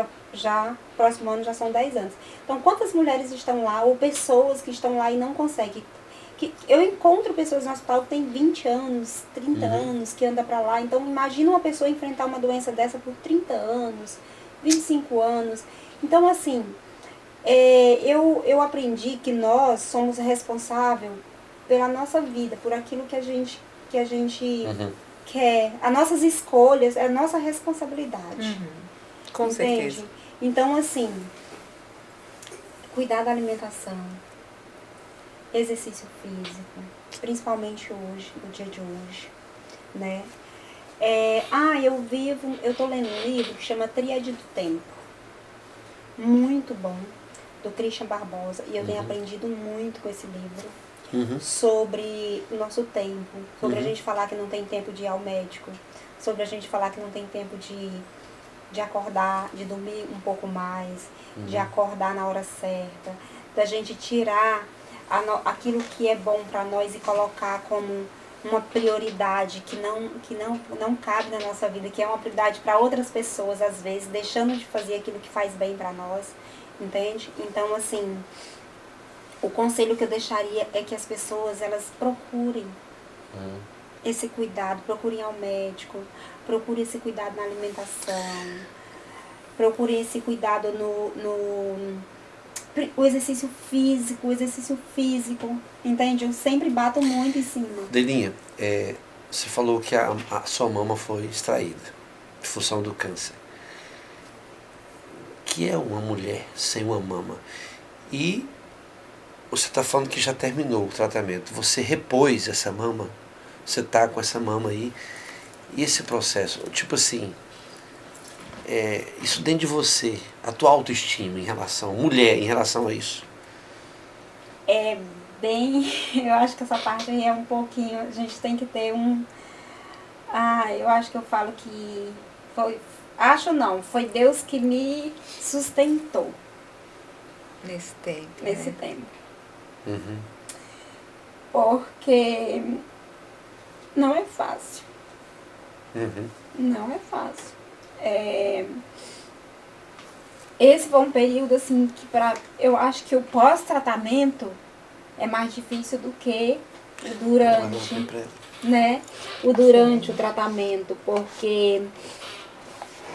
próximo ano já são 10 anos. Então, quantas mulheres estão lá, ou pessoas que estão lá e não conseguem? Eu encontro pessoas no hospital que tem 20 anos, 30 anos, que anda pra lá. Então, imagina uma pessoa enfrentar uma doença dessa por 30 anos, 25 anos. Então, assim, eu aprendi que nós somos responsáveis pela nossa vida, por aquilo que a gente quer. As nossas escolhas, é a nossa responsabilidade. Com Entende? certeza. Então, assim, cuidar da alimentação, exercício físico, principalmente hoje, no dia de hoje, né? Eu tô lendo um livro que chama Tríade do Tempo. Muito bom, do Christian Barbosa, e eu tenho aprendido muito com esse livro sobre o nosso tempo, sobre a gente falar que não tem tempo de ir ao médico, sobre a gente falar que não tem tempo de acordar, de dormir um pouco mais, de acordar na hora certa, da gente tirar aquilo que é bom para nós e colocar como uma prioridade que não cabe na nossa vida, que é uma prioridade para outras pessoas, às vezes, deixando de fazer aquilo que faz bem para nós, entende? Então, assim, o conselho que eu deixaria é que as pessoas, elas procurem esse cuidado, procurem ao médico, procurem esse cuidado na alimentação, procurem esse cuidado o exercício físico, entende? Eu sempre bato muito em cima. Delinha, você falou que a sua mama foi extraída em função do câncer. O que é uma mulher sem uma mama? E você está falando que já terminou o tratamento. Você repôs essa mama? Você está com essa mama aí? E esse processo, tipo assim, isso dentro de você, a tua autoestima em relação, mulher, em relação a isso? Eu acho que essa parte aí é um pouquinho, a gente tem que ter eu acho que eu falo que foi Deus que me sustentou. Nesse tempo. Nesse tempo. Porque não é fácil. Não é fácil. Esse foi um período assim que eu acho que o pós-tratamento é mais difícil do que o durante, né? O durante o tratamento, porque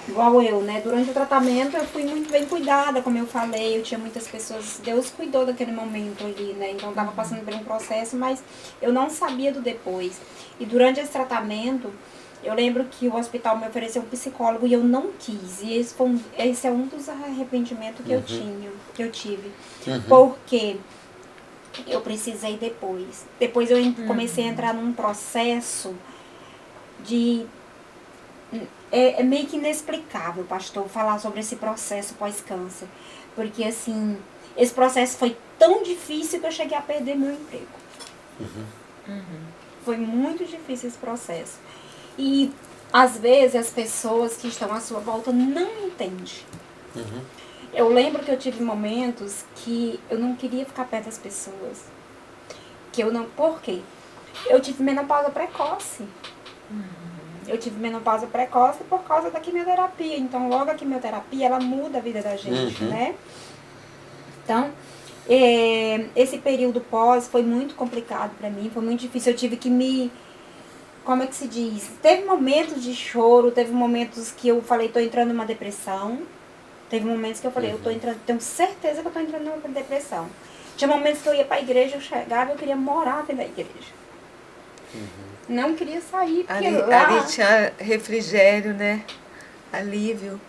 igual eu, né? Durante o tratamento eu fui muito bem cuidada, como eu falei, eu tinha muitas pessoas, Deus cuidou daquele momento ali, né? Então eu tava passando por um processo, mas eu não sabia do depois. E durante esse tratamento, eu lembro que o hospital me ofereceu um psicólogo e eu não quis. E esse é um dos arrependimentos que eu tive. Porque eu precisei depois. Depois eu comecei a entrar num processo de... É meio que inexplicável, pastor, falar sobre esse processo pós-câncer. Porque, assim, esse processo foi tão difícil que eu cheguei a perder meu emprego. Foi muito difícil esse processo. E, às vezes, as pessoas que estão à sua volta não entendem. Eu lembro que eu tive momentos que eu não queria ficar perto das pessoas. Por quê? Eu tive menopausa precoce. Eu tive menopausa precoce por causa da quimioterapia. Então, logo a quimioterapia, ela muda a vida da gente, né? Então, esse período pós foi muito complicado pra mim, foi muito difícil. Eu tive que como é que se diz? Teve momentos de choro, teve momentos que eu falei, tô entrando numa depressão. Teve momentos que eu falei, tenho certeza que eu tô entrando numa depressão. Tinha momentos que eu ia pra igreja, eu chegava, eu queria morar dentro da igreja. Não queria sair, porque ali tinha refrigério, né? Alívio.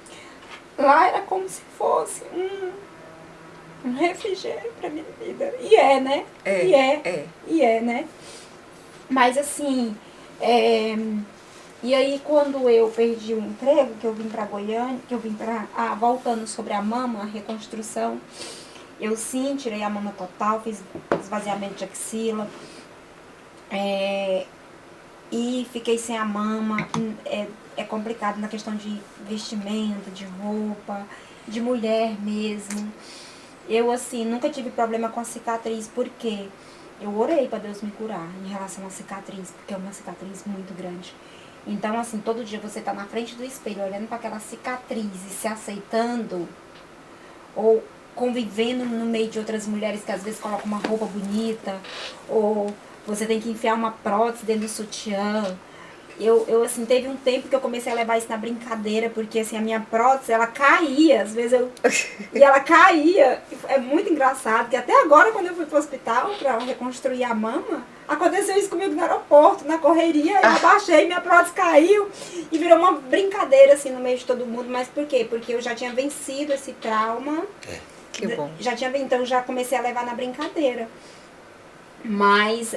Lá era como se fosse um refrigério pra minha vida. E é, né? E é, né? Mas assim, e aí quando eu perdi o emprego, que eu vim pra Goiânia, voltando sobre a mama, a reconstrução, eu sim, tirei a mama total, fiz esvaziamento de axila, e fiquei sem a mama. É complicado na questão de vestimenta, de roupa, de mulher mesmo. Eu, assim, nunca tive problema com a cicatriz, porque eu orei para Deus me curar em relação à cicatriz, porque é uma cicatriz muito grande. Então, assim, todo dia você tá na frente do espelho, olhando para aquela cicatriz e se aceitando, ou convivendo no meio de outras mulheres que às vezes colocam uma roupa bonita, ou você tem que enfiar uma prótese dentro do sutiã. Eu assim, teve um tempo que eu comecei a levar isso na brincadeira, porque assim, a minha prótese, ela caía, às vezes e ela caía. É muito engraçado, que até agora, quando eu fui pro hospital pra reconstruir a mama, aconteceu isso comigo no aeroporto, na correria, eu abaixei, minha prótese caiu, e virou uma brincadeira, assim, no meio de todo mundo. Mas por quê? Porque eu já tinha vencido esse trauma. Que bom. Então eu já comecei a levar na brincadeira. Mas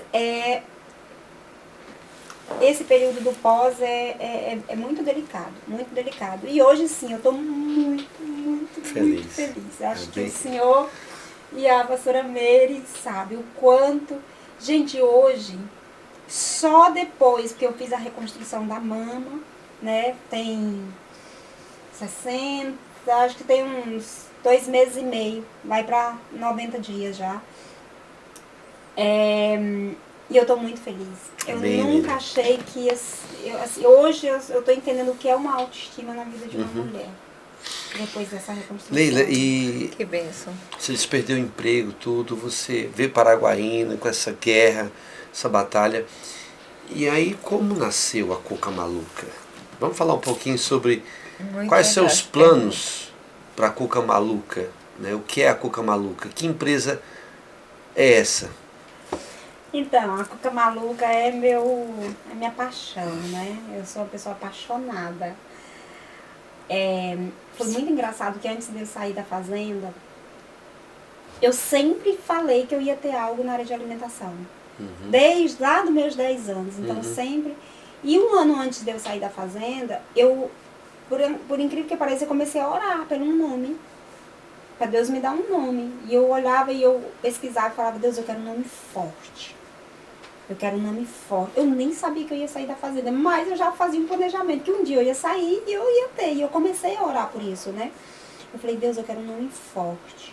esse período do pós é muito delicado, muito delicado. E hoje sim, eu estou muito feliz. Acho que o senhor e a pastora Meire sabe o quanto... Gente, hoje, só depois que eu fiz a reconstrução da mama, né, tem 60, acho que tem uns 2 meses e meio, vai para 90 dias já. E eu tô muito feliz. Eu nunca achei que hoje eu tô entendendo o que é uma autoestima na vida de uma mulher. Depois dessa reconstrução. Leila, e que bênção. Você perdeu o emprego, tudo, você vê Paraguaína com essa guerra, essa batalha. E aí, como nasceu a Cuca Maluca? Vamos falar um pouquinho sobre quais são os planos para a Cuca Maluca, né? O que é a Cuca Maluca? Que empresa é essa? Então, a Cuca Maluca é minha paixão, né? Eu sou uma pessoa apaixonada. Foi muito engraçado que antes de eu sair da fazenda, eu sempre falei que eu ia ter algo na área de alimentação. Desde lá dos meus 10 anos. Então, sempre... E um ano antes de eu sair da fazenda, por incrível que pareça, eu comecei a orar pelo um nome. Para Deus me dar um nome. E eu olhava e eu pesquisava e falava, Deus, eu quero um nome forte. Eu quero um nome forte. Eu nem sabia que eu ia sair da fazenda, mas eu já fazia um planejamento que um dia eu ia sair e eu ia ter. E eu comecei a orar por isso, né? Eu falei, Deus, eu quero um nome forte.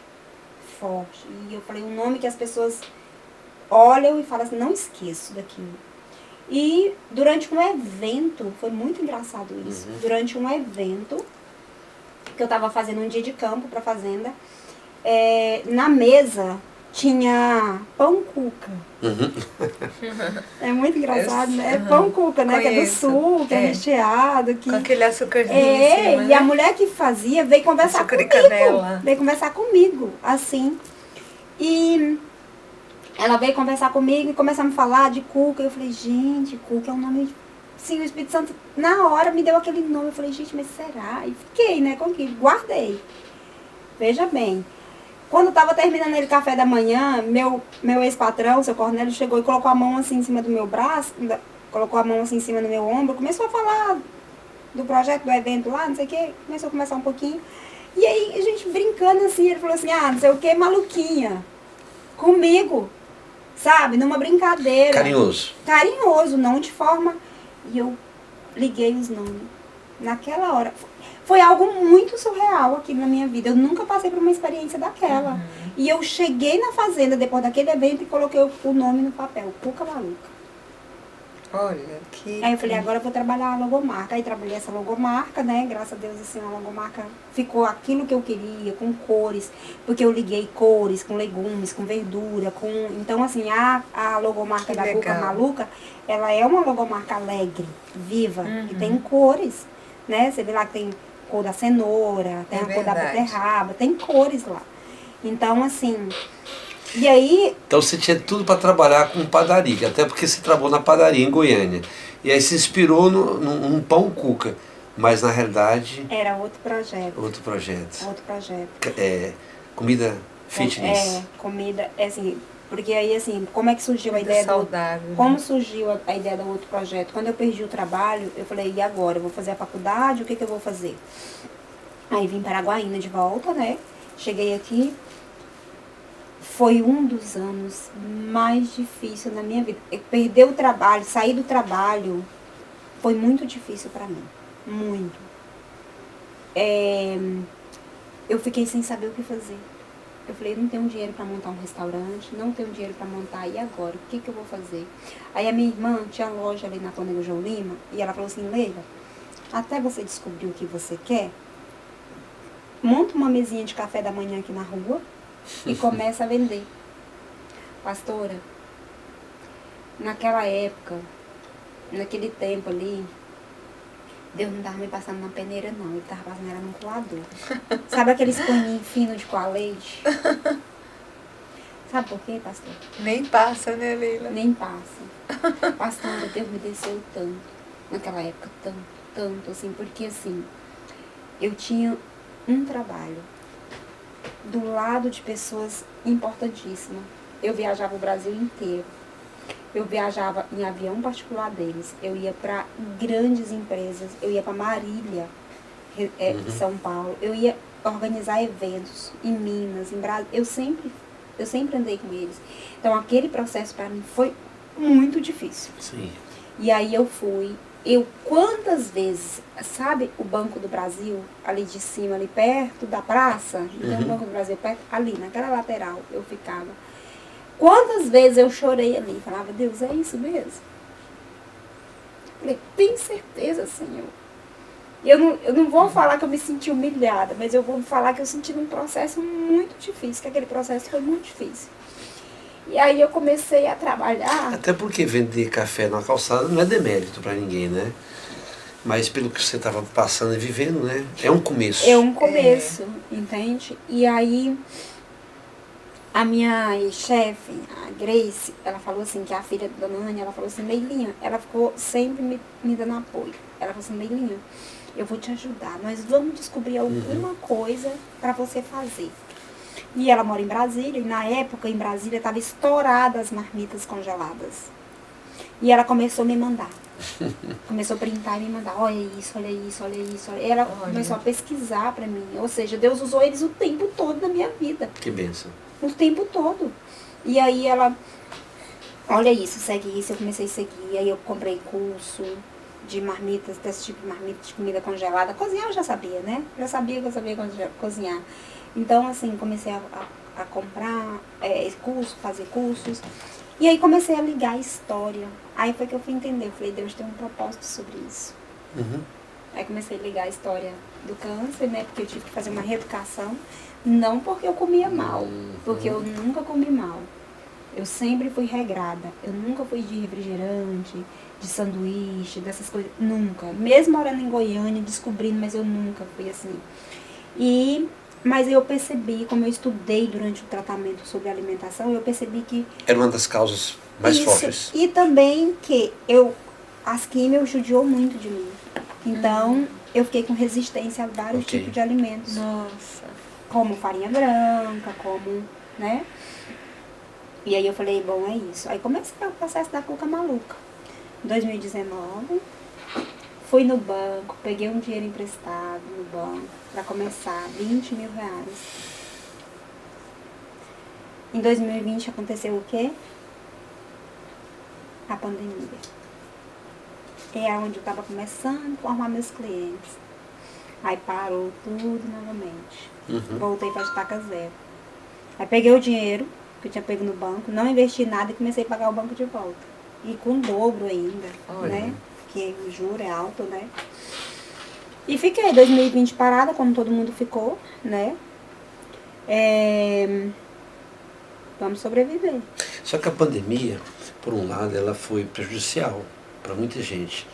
Forte. E eu falei, um nome que as pessoas olham e falam assim, não esqueço daquilo. E durante um evento, foi muito engraçado isso. Durante um evento, que eu estava fazendo um dia de campo para a fazenda, na mesa tinha pão cuca. É muito engraçado, né? É pão cuca, né? Que é do sul, que é recheado. Que... Com aquele açúcarzinho em cima, e né? a mulher que fazia veio conversar açúcar comigo. E canela. Veio conversar comigo, assim. E ela veio conversar comigo e começamos a falar de cuca. Eu falei, gente, cuca é um nome... Sim, o Espírito Santo, na hora, me deu aquele nome. Eu falei, gente, mas será? E fiquei, né? Guardei. Veja bem. Quando eu tava terminando ele café da manhã, meu ex-patrão, o seu Cornélio, chegou e colocou a mão assim em cima do meu braço, colocou a mão assim em cima do meu ombro, começou a falar do projeto, do evento lá, não sei o que, começou a conversar um pouquinho. E aí, a gente brincando assim, ele falou assim, não sei o que, maluquinha, comigo, sabe, numa brincadeira. Carinhoso. Carinhoso, não de forma... E eu liguei os nomes. Naquela hora... Foi algo muito surreal aqui na minha vida. Eu nunca passei por uma experiência daquela. E eu cheguei na fazenda depois daquele evento e coloquei o nome no papel. Cuca Maluca. Olha, que... Aí eu falei, agora eu vou trabalhar a logomarca. Aí trabalhei essa logomarca, né? Graças a Deus, assim, a logomarca ficou aquilo que eu queria, com cores. Porque eu liguei cores, com legumes, com verdura, com... Então, assim, a logomarca Que da legal. Cuca Maluca, ela é uma logomarca alegre, viva, que tem cores, né? Você vê lá que tem cor da cenoura, tem a cor da beterraba, tem cores lá. Então, assim... E aí... Então você tinha tudo para trabalhar com padaria, até porque você trabalhou na padaria em Goiânia. E aí se inspirou num pão cuca, mas na realidade... Era outro projeto. Outro projeto. Outro projeto. Comida fitness. Comida, assim... Porque aí, assim, como é que surgiu a ideia saudável, como surgiu a ideia do outro projeto? Quando eu perdi o trabalho, eu falei, e agora? Eu vou fazer a faculdade? O que eu vou fazer? Aí vim para Paraguaína de volta, né? Cheguei aqui. Foi um dos anos mais difíceis na minha vida. Eu perder o trabalho, sair do trabalho, foi muito difícil para mim. Muito. Eu fiquei sem saber o que fazer. Eu falei, eu não tenho dinheiro para montar um restaurante, não tenho dinheiro para montar, e agora? O que eu vou fazer? Aí a minha irmã tinha loja ali na Cônego João Lima, e ela falou assim, Leila, até você descobrir o que você quer, monta uma mesinha de café da manhã aqui na rua e começa a vender. Pastora, naquela época, naquele tempo ali, Deus não estava me passando na peneira, não. Ele estava passando era num coador. Sabe aqueles paninhos finos de coar leite? Sabe por quê, pastor? Nem passa, né, Leila? Nem passa. Pastora, Deus me desceu tanto. Naquela época, tanto, assim. Porque, assim, eu tinha um trabalho do lado de pessoas importantíssimas. Eu viajava o Brasil inteiro. Eu viajava em avião particular deles. Eu ia para grandes empresas. Eu ia para Marília, São Paulo. Eu ia organizar eventos em Minas, em Brasília. Eu sempre andei com eles. Então, aquele processo para mim foi muito difícil. Sim. E aí eu fui. Quantas vezes, sabe o Banco do Brasil, ali de cima, ali perto da praça? Tem um Banco do Brasil perto, ali, naquela lateral, eu ficava. Quantas vezes eu chorei ali? Falava, Deus, é isso mesmo? Falei, tem certeza, Senhor? Eu não vou falar que eu me senti humilhada, mas eu vou falar que eu senti um processo muito difícil, que aquele processo foi muito difícil. E aí eu comecei a trabalhar. Até porque vender café na calçada não é demérito para ninguém, né? Mas pelo que você estava passando e vivendo, né? É um começo. É um começo, entende? E aí a minha chefe, a Grace, ela falou assim, que é a filha da Dona Ana, ela falou assim, Leilinha, ela ficou sempre me dando apoio. Ela falou assim, Leilinha, eu vou te ajudar, nós vamos descobrir alguma coisa para você fazer. E ela mora em Brasília, e na época em Brasília estava estourada as marmitas congeladas. E ela começou a me mandar. Começou a printar e me mandar, olha isso, olha isso, olha isso. E ela começou a pesquisar para mim. Ou seja, Deus usou eles o tempo todo da minha vida. Que bênção. O tempo todo. E aí ela, olha isso, segue isso, eu comecei a seguir. Aí eu comprei curso de marmitas, desse tipo de marmita de comida congelada. Cozinhar eu já sabia, né? Já sabia que eu sabia cozinhar. Então, assim, comecei a comprar curso, fazer cursos. E aí comecei a ligar a história. Aí foi que eu fui entender. Eu falei, Deus tem um propósito sobre isso. Aí comecei a ligar a história do câncer, né? Porque eu tive que fazer uma reeducação. Não porque eu comia mal, porque eu nunca comi mal. Eu sempre fui regrada. Eu nunca fui de refrigerante, de sanduíche, dessas coisas. Nunca. Mesmo morando em Goiânia, descobrindo, mas eu nunca fui assim. Mas eu percebi, como eu estudei durante o tratamento sobre alimentação, eu percebi que... Era uma das causas mais fortes. E também que as químicas judiou muito de mim. Então, eu fiquei com resistência a vários tipos de alimentos. Nossa. Como farinha branca, como, né? E aí eu falei, bom, é isso. Aí comecei o processo da cuca maluca. Em 2019, fui no banco, peguei um dinheiro emprestado no banco para começar, 20 mil reais. Em 2020 aconteceu o quê? A pandemia. É onde eu estava começando a formar meus clientes. Aí parou tudo novamente. Voltei para estaca zero. Aí peguei o dinheiro que eu tinha pego no banco, não investi nada e comecei a pagar o banco de volta. E com o dobro ainda, né? Porque o juro é alto, né? E fiquei 2020 parada, como todo mundo ficou, né? Vamos sobreviver. Só que a pandemia, por um lado, ela foi prejudicial para muita gente.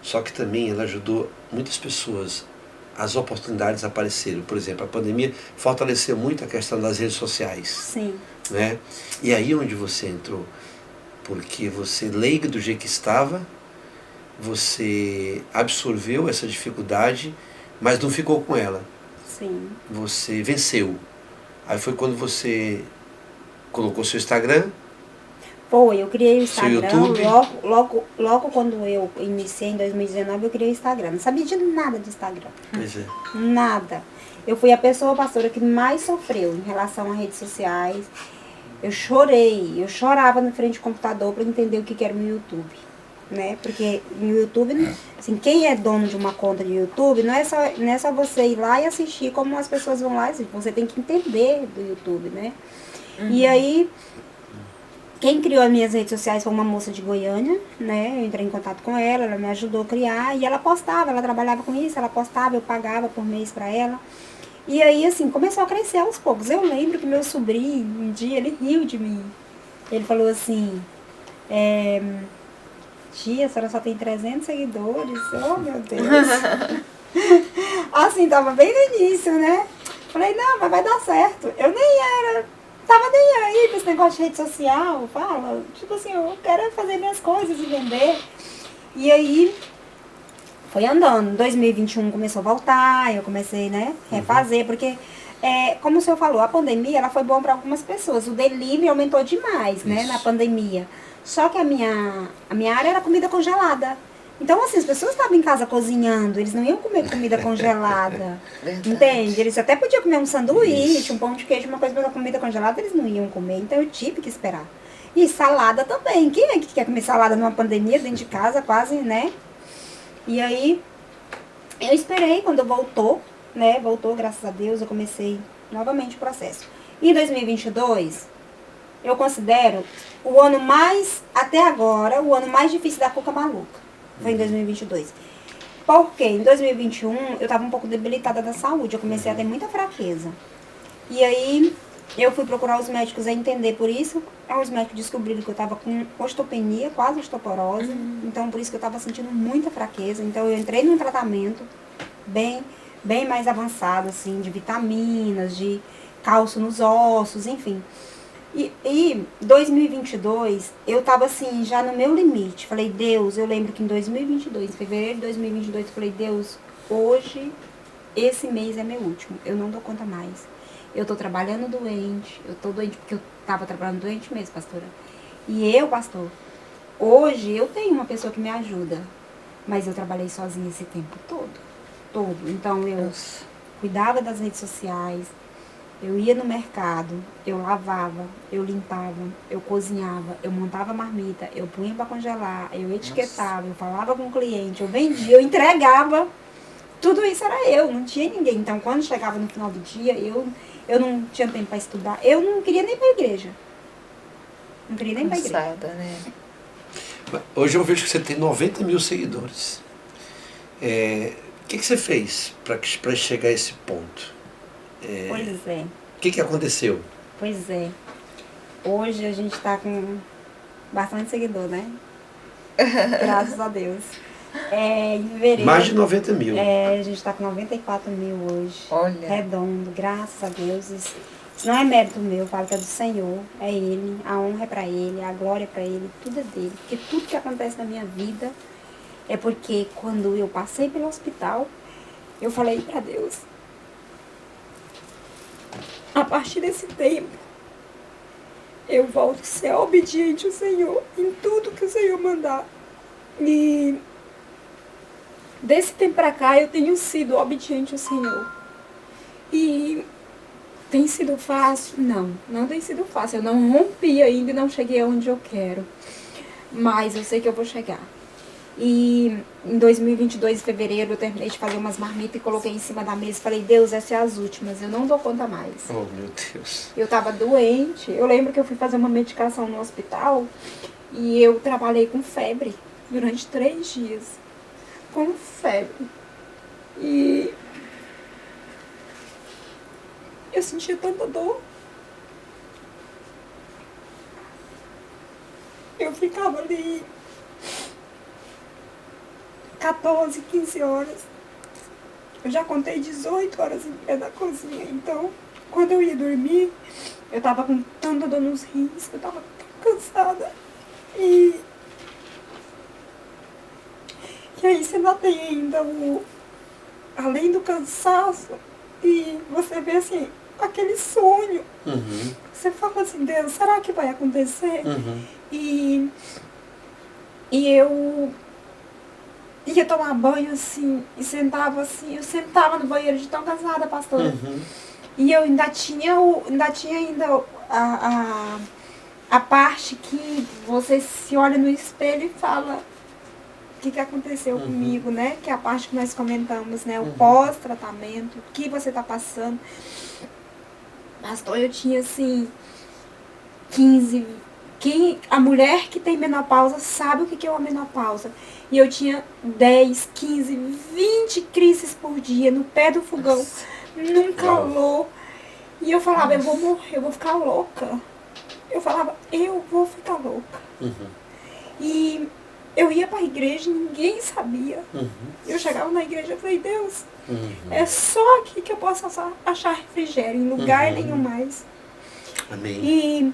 Só que também ela ajudou muitas pessoas. As oportunidades apareceram. Por exemplo, a pandemia fortaleceu muito a questão das redes sociais. Sim. Né? E aí onde você entrou? Porque você, leigo do jeito que estava, você absorveu essa dificuldade, mas não ficou com ela. Sim. Você venceu. Aí foi quando você colocou seu Instagram. Foi, eu criei o Instagram, seu YouTube. logo quando eu iniciei em 2019, eu criei o Instagram. Não sabia de nada de Instagram. Pois é. Nada. Eu fui a pessoa, pastora, que mais sofreu em relação a redes sociais. Eu chorava na frente do computador para entender o que era o YouTube, né? Porque no YouTube, assim, quem é dono de uma conta de YouTube, não é só você ir lá e assistir como as pessoas vão lá, você tem que entender do YouTube, né? E aí, quem criou as minhas redes sociais foi uma moça de Goiânia, né? Eu entrei em contato com ela, ela me ajudou a criar e ela postava, ela trabalhava com isso, ela postava, eu pagava por mês para ela. E aí, assim, começou a crescer aos poucos. Eu lembro que meu sobrinho, um dia, ele riu de mim. Ele falou assim, tia, a senhora só tem 300 seguidores. Oh, meu Deus. Assim, tava bem no início, né? Falei, não, mas vai dar certo. Eu tava nem aí pra esse negócio de rede social, fala. Tipo assim, eu quero fazer minhas coisas e vender. E aí, foi andando. Em 2021 começou a voltar, eu comecei, né, refazer, porque como o senhor falou, a pandemia ela foi boa para algumas pessoas. O delivery aumentou demais, né, na pandemia. Só que a minha área era comida congelada. Então, assim, as pessoas estavam em casa cozinhando, eles não iam comer comida congelada. Entende? Eles até podiam comer um sanduíche, um pão de queijo, uma coisa, mas a comida congelada eles não iam comer. Então, eu tive que esperar. E salada também. Quem é que quer comer salada numa pandemia dentro de casa, quase, né? E aí, eu esperei quando voltou, né? Voltou, graças a Deus, eu comecei novamente o processo. Em 2022, eu considero o ano mais, até agora, o ano mais difícil da Cuca Maluca. Foi em 2022. Porque em 2021 eu tava um pouco debilitada da saúde, eu comecei a ter muita fraqueza. E aí eu fui procurar os médicos a entender por isso. Os médicos descobriram que eu tava com osteopenia, quase osteoporose. Então por isso que eu tava sentindo muita fraqueza. Então eu entrei num tratamento bem mais avançado, assim, de vitaminas, de cálcio nos ossos, enfim. E 2022, eu tava assim, já no meu limite. Falei, Deus, eu lembro que em 2022, em fevereiro de 2022, eu falei, Deus, hoje, esse mês é meu último. Eu não dou conta mais. Eu tô trabalhando doente, eu tô doente porque eu tava trabalhando doente mesmo, pastora. E eu, pastor, hoje eu tenho uma pessoa que me ajuda, mas eu trabalhei sozinha esse tempo todo. Então eu cuidava das redes sociais, eu ia no mercado, eu lavava, eu limpava, eu cozinhava, eu montava marmita, eu punha para congelar, eu etiquetava, eu falava com o cliente, eu vendia, eu entregava. Tudo isso era eu, não tinha ninguém. Então, quando chegava no final do dia, eu não tinha tempo para estudar. Eu não queria nem para a igreja. Não queria nem para a igreja. Né? Hoje eu vejo que você tem 90 mil seguidores. O que você fez para chegar a esse ponto? Pois é. O que aconteceu? Pois é. Hoje a gente tá com bastante seguidor, né? Graças a Deus. Em fevereiro. Mais de 90 mil. A gente tá com 94 mil hoje. Olha. Redondo, graças a Deus. Isso não é mérito meu, eu falo que é do Senhor. É Ele, a honra é pra Ele, a glória é pra Ele, tudo é dele. Porque tudo que acontece na minha vida é porque quando eu passei pelo hospital, eu falei pra Deus, a partir desse tempo, eu volto a ser obediente ao Senhor em tudo que o Senhor mandar. E desse tempo pra cá, eu tenho sido obediente ao Senhor. E tem sido fácil? Não tem sido fácil. Eu não rompi ainda e não cheguei aonde eu quero. Mas eu sei que eu vou chegar. E em 2022, em fevereiro, eu terminei de fazer umas marmitas e coloquei em cima da mesa e falei, Deus, essas são as últimas, eu não dou conta mais. Oh, meu Deus. Eu tava doente, eu lembro que eu fui fazer uma medicação no hospital e eu trabalhei com febre durante 3 dias. Com febre. E eu sentia tanta dor. Eu ficava ali 14, 15 horas. Eu já contei 18 horas em pé da cozinha. Então, quando eu ia dormir, eu tava com tanta dor nos rins, eu tava tão cansada. E aí você ainda tem ainda além do cansaço, e você vê assim, aquele sonho. Você fala assim, Deus, será que vai acontecer? E eu ia tomar banho assim, e sentava assim, eu sentava no banheiro de tão cansada, pastora. E eu ainda tinha a parte que você se olha no espelho e fala o que aconteceu comigo, né? Que é a parte que nós comentamos, né? O pós-tratamento, o que você tá passando. Pastor, eu tinha assim 15. A mulher que tem menopausa sabe o que é uma menopausa. E eu tinha 10, 15, 20 crises por dia no pé do fogão, num calor. E eu falava, eu vou morrer, eu vou ficar louca. Eu falava, eu vou ficar louca. E eu ia pra igreja e ninguém sabia. Eu chegava na igreja e falei, Deus, é só aqui que eu posso achar refrigério, em lugar nenhum mais. Amém.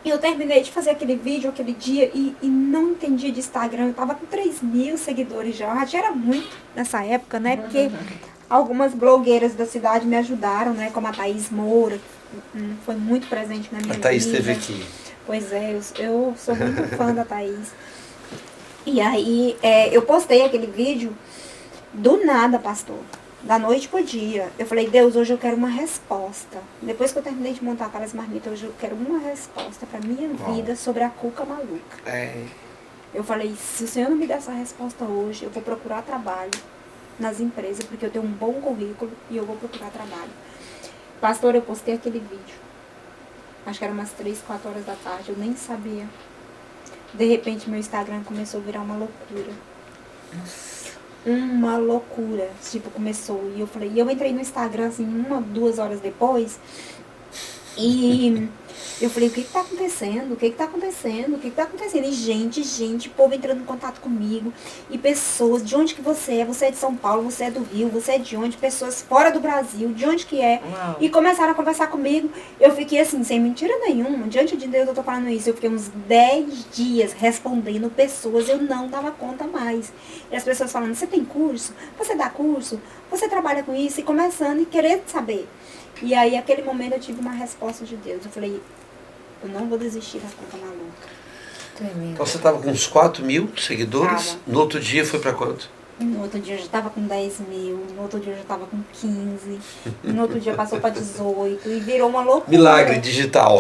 E eu terminei de fazer aquele vídeo aquele dia e não entendia de Instagram. Eu tava com 3 mil seguidores já era muito nessa época, né? Porque Algumas blogueiras da cidade me ajudaram, né? Como a Thaís Moura, que foi muito presente na minha vida. A Thaís esteve aqui. Pois é, eu sou muito fã da Thaís. E aí, eu postei aquele vídeo do nada, pastor. Da noite pro dia. Eu falei, Deus, hoje eu quero uma resposta. Depois que eu terminei de montar aquelas marmitas, hoje eu quero uma resposta pra minha vida sobre a cuca maluca. Eu falei, se o Senhor não me der essa resposta hoje, eu vou procurar trabalho nas empresas, porque eu tenho um bom currículo e eu vou procurar trabalho. Pastor, eu postei aquele vídeo. Acho que era umas 3, 4 horas da tarde, eu nem sabia. De repente, meu Instagram começou a virar uma loucura. Uma loucura. Tipo, começou. E eu falei, eu entrei no Instagram, assim, 1, 2 horas depois. E eu falei, o que tá acontecendo? O que tá acontecendo? O que tá acontecendo? E gente, povo entrando em contato comigo. E pessoas, de onde que você é? Você é de São Paulo, você é do Rio, você é de onde? Pessoas fora do Brasil, de onde que é? Uau. E começaram a conversar comigo. Eu fiquei assim, sem mentira nenhuma. Diante de Deus eu tô falando isso. Eu fiquei uns 10 dias respondendo pessoas. Eu não dava conta mais. E as pessoas falando, você tem curso? Você dá curso? Você trabalha com isso? E começando e querendo saber. E aí, aquele momento, eu tive uma resposta de Deus. Eu falei, eu não vou desistir da cuca maluca. Tremendo. Então você estava com uns 4 mil seguidores. Tava. No outro dia foi para quanto? No outro dia eu já tava com 10 mil, no outro dia eu já tava com 15, no outro dia passou para 18 e virou uma loucura. Milagre digital.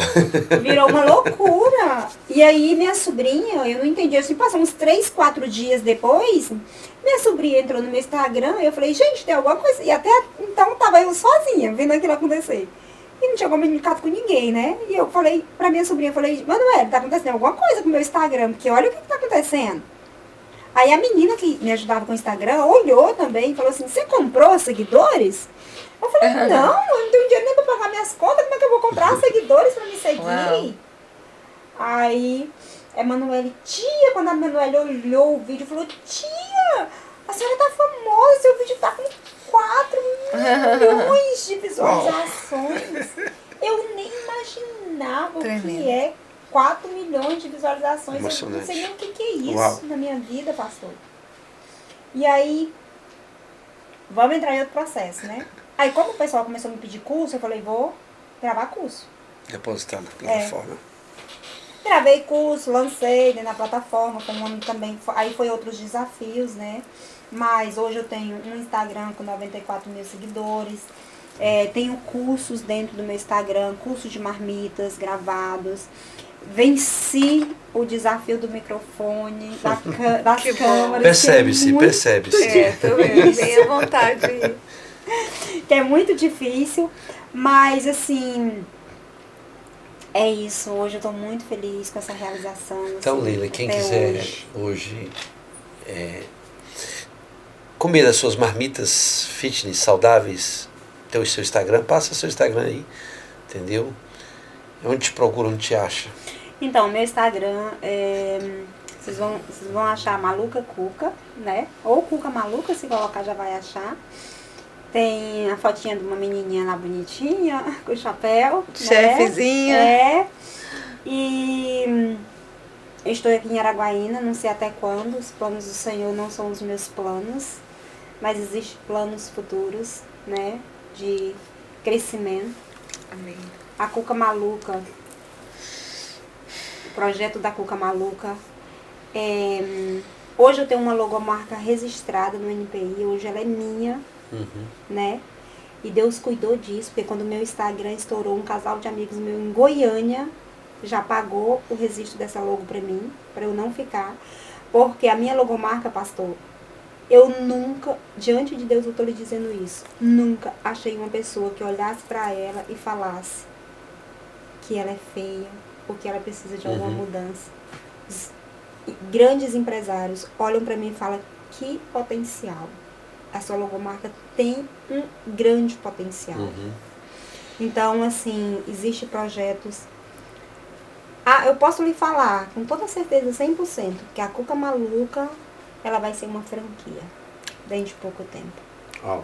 Virou uma loucura. E aí minha sobrinha, eu não entendi, assim, passou uns 3, 4 dias depois, minha sobrinha entrou no meu Instagram e eu falei, gente, tem alguma coisa? E até então tava eu sozinha vendo aquilo acontecer. E não tinha comunicado com ninguém, né? E eu falei pra minha sobrinha, Manuela, tá acontecendo alguma coisa com o meu Instagram, porque olha o que tá acontecendo. Aí a menina que me ajudava com o Instagram olhou também e falou assim, você comprou seguidores? Eu falei, não, eu não tenho dinheiro nem pra pagar minhas contas, como é que eu vou comprar seguidores pra me seguir? Uau. Aí, Emanuele, tia, quando a Emanuele olhou o vídeo, falou, tia, a senhora tá famosa, seu vídeo tá com 4 milhões de visualizações. Eu nem imaginava Tremendo. o que é 4 milhões de visualizações. Eu não Emocionante. sei nem o que é isso Uau. na minha vida, pastor. E aí, vamos entrar em outro processo, né? Aí, como o pessoal começou a me pedir curso, eu falei, vou gravar curso. Depositar na plataforma. Gravei curso, lancei na plataforma, com um nome também. Aí foi outros desafios, né? Mas hoje eu tenho um Instagram com 94 mil seguidores. Tenho cursos dentro do meu Instagram, cursos de marmitas gravados. Venci o desafio do microfone, das Que bom. câmeras. Percebe-se, percebe-se. Tô vendo bem à vontade. Que é muito difícil, mas assim, é isso. Hoje eu tô muito feliz com essa realização. Então, assim, Leila, quem até quiser hoje comer as suas marmitas fitness saudáveis, ter o seu Instagram, passa seu Instagram aí, entendeu? Onde te procura, onde te acha? Então, meu Instagram, vocês vão achar Maluca Cuca, né? Ou Cuca Maluca, se colocar já vai achar. Tem a fotinha de uma menininha lá bonitinha, com chapéu. Chefezinha. Né? E eu estou aqui em Araguaína, não sei até quando. Os planos do Senhor não são os meus planos, mas existem planos futuros, né? De crescimento. Amém. A Cuca Maluca, o projeto da Cuca Maluca, hoje eu tenho uma logomarca registrada no NPI, hoje ela é minha, né? E Deus cuidou disso, porque quando o meu Instagram estourou, um casal de amigos meu em Goiânia já pagou o registro dessa logo pra mim, pra eu não ficar, porque a minha logomarca, pastor, eu nunca, diante de Deus eu tô lhe dizendo isso, nunca achei uma pessoa que olhasse pra ela e falasse que ela é feia, ou que ela precisa de alguma mudança. Os grandes empresários olham pra mim e falam, que potencial. A sua logomarca tem um grande potencial. Então, assim, existem projetos. Eu posso lhe falar, com toda certeza, 100%, que a Cuca Maluca, ela vai ser uma franquia, dentro de pouco tempo. Uau.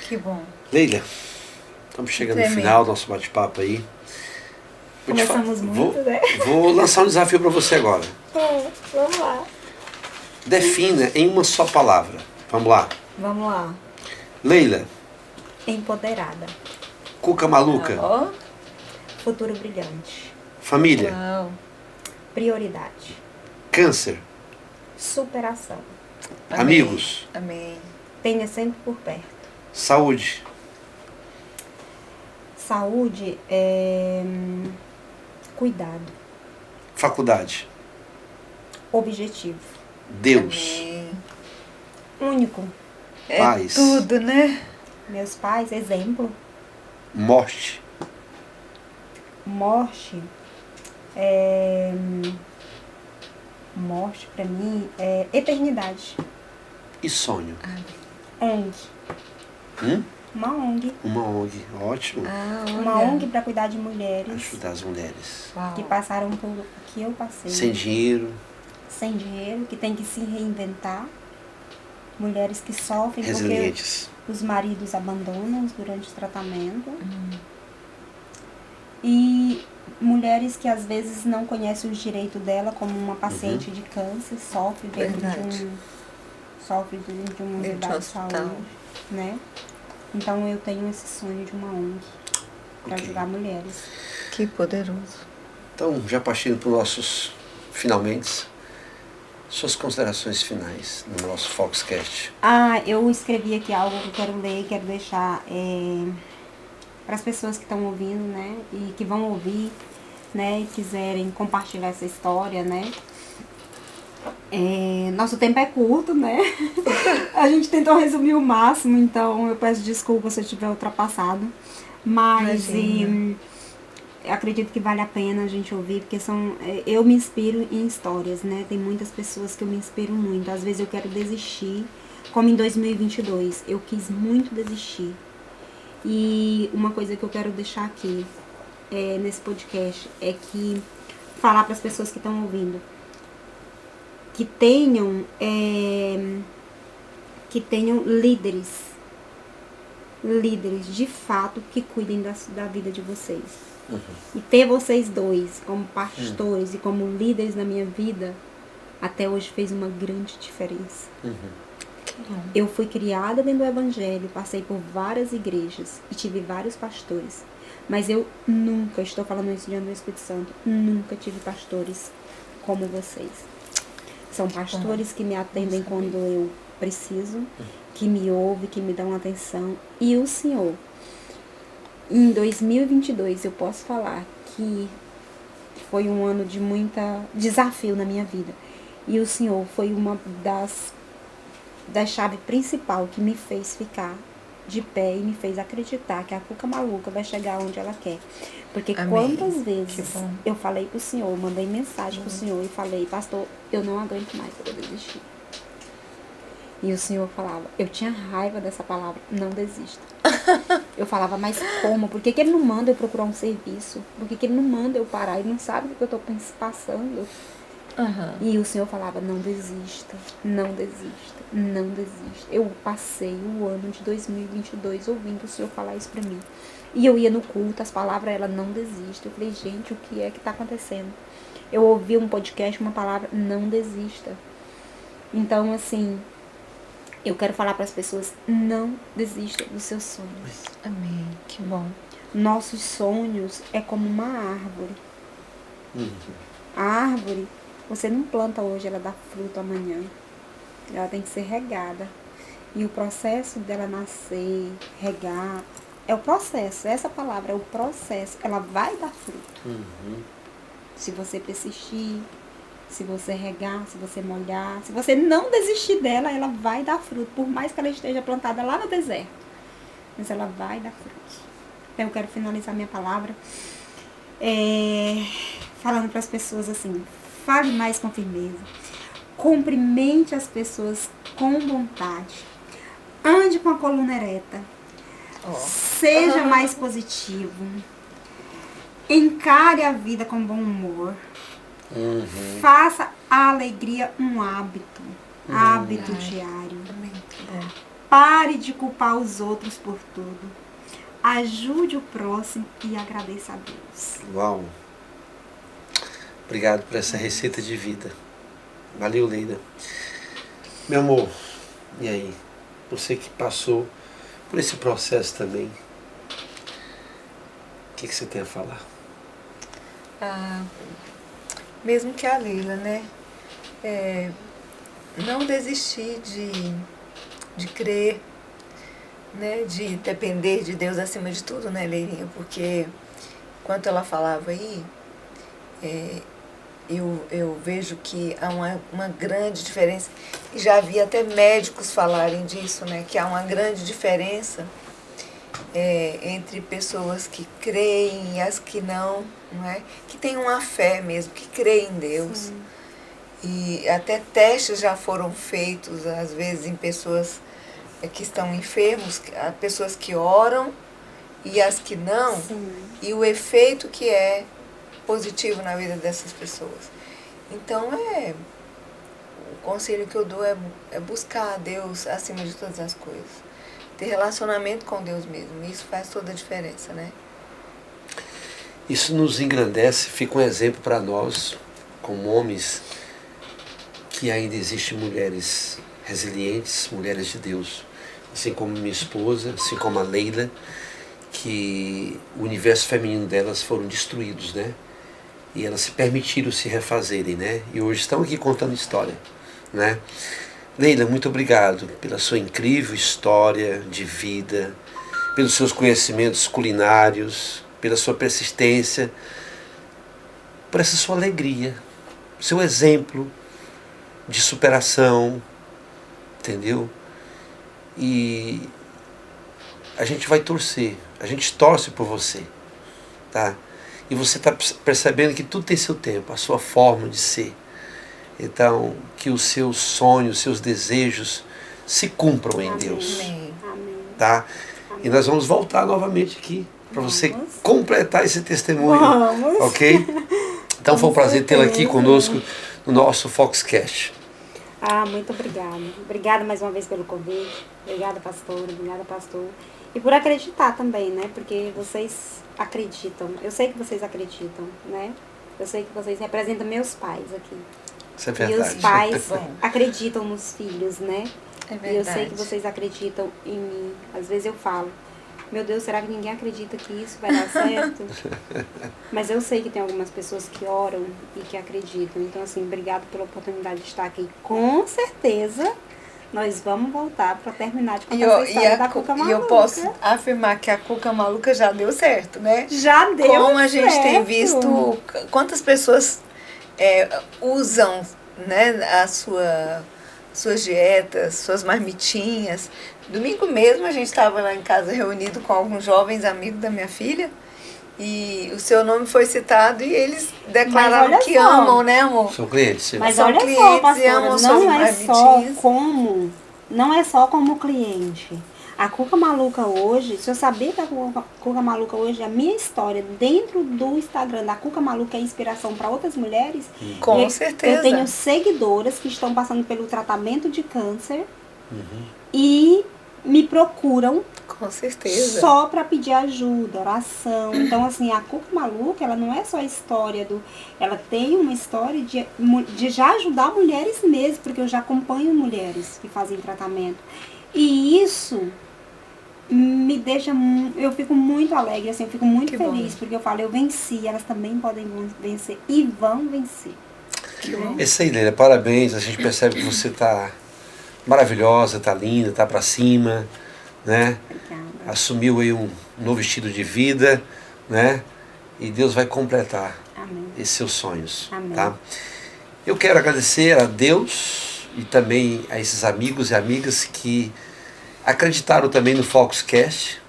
Que bom. Leila, estamos chegando no final do nosso bate-papo aí. Começamos muito, né? Vou lançar um desafio para você agora. Vamos lá. Defina em uma só palavra. Vamos lá. Vamos lá. Leila, Empoderada. Cuca Maluca, Ó, Futuro brilhante. família, uau. Prioridade. Câncer, Superação. Amém. amigos, Amém. Tenha sempre por perto. saúde, Saúde é cuidado. faculdade, Objetivo. Deus, Amém. Único. É Paz. tudo, né? Meus pais, exemplo. morte, Morte é. Morte pra mim é eternidade. e sonho. ONG. Uma ONG. Uma ONG, ótimo. Ah, olha. Uma ONG para cuidar de mulheres Ajudar as mulheres. Uau. que passaram por o que eu passei. Sem dinheiro, Sem dinheiro, que tem que se reinventar. Mulheres que sofrem porque resilientes. os maridos abandonam durante o tratamento. E mulheres que às vezes não conhecem o direito dela, como uma paciente de câncer, sofre dentro Verdade. sofre dentro de uma Dentro de um unidade de hospital. saúde, né? Então eu tenho esse sonho de uma ONG para Ok. ajudar mulheres. Que poderoso. Então, já partindo para os nossos finalmente, suas considerações finais no nosso Foxcast. Eu escrevi aqui algo que eu quero ler e quero deixar para as pessoas que estão ouvindo, né? E que vão ouvir, né? E quiserem compartilhar essa história, né? Nosso tempo é curto, né? A gente tentou resumir o máximo, então eu peço desculpa se eu tiver ultrapassado. Mas Imagina. eu acredito que vale a pena a gente ouvir, porque eu me inspiro em histórias, né? Tem muitas pessoas que eu me inspiro muito. Às vezes eu quero desistir, como em 2022. Eu quis muito desistir. E uma coisa que eu quero deixar aqui nesse podcast é que falar para as pessoas que estão ouvindo que tenham líderes de fato que cuidem da vida de vocês. E ter vocês dois como pastores e como líderes na minha vida até hoje fez uma grande diferença. Eu fui criada dentro do evangelho, passei por várias igrejas e tive vários pastores, mas eu nunca, estou falando isso diante do Espírito Santo, nunca tive pastores como vocês. São pastores que me atendem quando eu preciso, que me ouvem, que me dão atenção. E o Senhor, em 2022, eu posso falar que foi um ano de muita desafio na minha vida. E o Senhor foi uma da chave principal que me fez ficar de pé e me fez acreditar que a Cuca Maluca vai chegar onde ela quer. Porque Amém. quantas vezes Que bom. eu falei pro Senhor, mandei mensagem pro Senhor e falei, pastor, eu não aguento mais, eu vou desistir. E o Senhor falava, eu tinha raiva dessa palavra, não desista. Eu falava, mas como? Por que Ele não manda eu procurar um serviço? Por que Ele não manda eu parar? Ele não sabe o que eu tô passando. E o Senhor falava, não desista, não desista, não desista. Eu passei o ano de 2022 ouvindo o Senhor falar isso pra mim. E eu ia no culto, as palavras, ela não desista. Eu falei, gente, o que é que tá acontecendo? Eu ouvi um podcast, uma palavra, não desista. Então, assim, eu quero falar para as pessoas, não desista dos seus sonhos. Amém. Que bom. Nossos sonhos é como uma árvore. A árvore, você não planta hoje, ela dá fruto amanhã. Ela tem que ser regada. E o processo dela nascer, regar, é o processo. Essa palavra é o processo. Ela vai dar fruto. Se você persistir, se você regar, se você molhar, se você não desistir dela, ela vai dar fruto. Por mais que ela esteja plantada lá no deserto. Mas ela vai dar fruto. Então eu quero finalizar minha palavra falando para as pessoas assim, fale mais com firmeza. Cumprimente as pessoas com vontade. Ande com a coluna ereta. Seja mais positivo. Encare a vida com bom humor. Faça a alegria um hábito. Hábito diário. Amém. Que bom. Pare de culpar os outros por tudo. Ajude o próximo e agradeça a Deus. Uau! Obrigado por essa receita de vida. Valeu, Leila. Meu amor, e aí? Você que passou por esse processo também. O que você tem a falar? Mesmo que a Leila, né? Não desistir de crer, né? De depender de Deus acima de tudo, né, Leilinha? Porque enquanto ela falava aí, eu vejo que há uma grande diferença, e já vi até médicos falarem disso, né? Que há uma grande diferença entre pessoas que creem e as que não é? Que têm uma fé mesmo, que creem em Deus. Sim. E até testes já foram feitos, às vezes, em pessoas que estão enfermos, pessoas que oram e as que não. Sim. E o efeito que é positivo na vida dessas pessoas. Então, o conselho que eu dou é buscar a Deus acima de todas as coisas. Ter relacionamento com Deus mesmo. Isso faz toda a diferença, né? Isso nos engrandece, fica um exemplo para nós, como homens, que ainda existem mulheres resilientes, mulheres de Deus. Assim como minha esposa, assim como a Leila, que o universo feminino delas foram destruídos, né? E elas se permitiram se refazerem, né? E hoje estão aqui contando história, né? Leila, muito obrigado pela sua incrível história de vida, pelos seus conhecimentos culinários, pela sua persistência, por essa sua alegria, seu exemplo de superação, entendeu? E a gente vai torcer, a gente torce por você, tá? E você está percebendo que tudo tem seu tempo, a sua forma de ser. Então, que os seus sonhos, seus desejos se cumpram em Deus. Amém. Tá? Amém. E nós vamos voltar novamente aqui para você completar esse testemunho. Vamos. Ok? Então foi um prazer tê-la aqui conosco no nosso Foxcast. Muito obrigada. Obrigada mais uma vez pelo convite. Obrigada, pastora. Obrigada, pastor. E por acreditar também, né? Porque vocês acreditam. Eu sei que vocês acreditam, né? Eu sei que vocês representam meus pais aqui. Isso é verdade. E os pais acreditam nos filhos, né? É verdade. E eu sei que vocês acreditam em mim. Às vezes eu falo, meu Deus, será que ninguém acredita que isso vai dar certo? Mas eu sei que tem algumas pessoas que oram e que acreditam. Então, assim, obrigado pela oportunidade de estar aqui. Com certeza, nós vamos voltar para terminar de contar essa história da Cuca Maluca. E eu posso afirmar que a Cuca Maluca já deu certo, né? Já deu certo. Como a gente tem visto, quantas pessoas usam, né, suas dietas, suas marmitinhas. Domingo mesmo a gente estava lá em casa reunido com alguns jovens amigos da minha filha e o seu nome foi citado e eles declararam que amam, né, amor? São clientes. Sim. Mas são olha clientes só, pastora, e amam não é só como cliente. A Cuca Maluca hoje, se eu saber que a Cuca Maluca hoje, a minha história dentro do Instagram da Cuca Maluca é inspiração para outras mulheres. Com certeza. Eu tenho seguidoras que estão passando pelo tratamento de câncer e me procuram. Com certeza. Só para pedir ajuda, oração. Então, assim, a Cuca Maluca, ela não é só a história ela tem uma história de já ajudar mulheres mesmo, porque eu já acompanho mulheres que fazem tratamento. E isso me deixa, eu fico muito alegre, assim, eu fico muito feliz, porque eu falo, eu venci, elas também podem vencer e vão vencer. É isso aí, Leila, parabéns, a gente percebe que você tá maravilhosa, tá linda, tá pra cima, né? Obrigada. Assumiu aí um novo estilo de vida, né? E Deus vai completar esses seus sonhos. Amém. Tá? Eu quero agradecer a Deus e também a esses amigos e amigas que acreditaram também no Foxcast.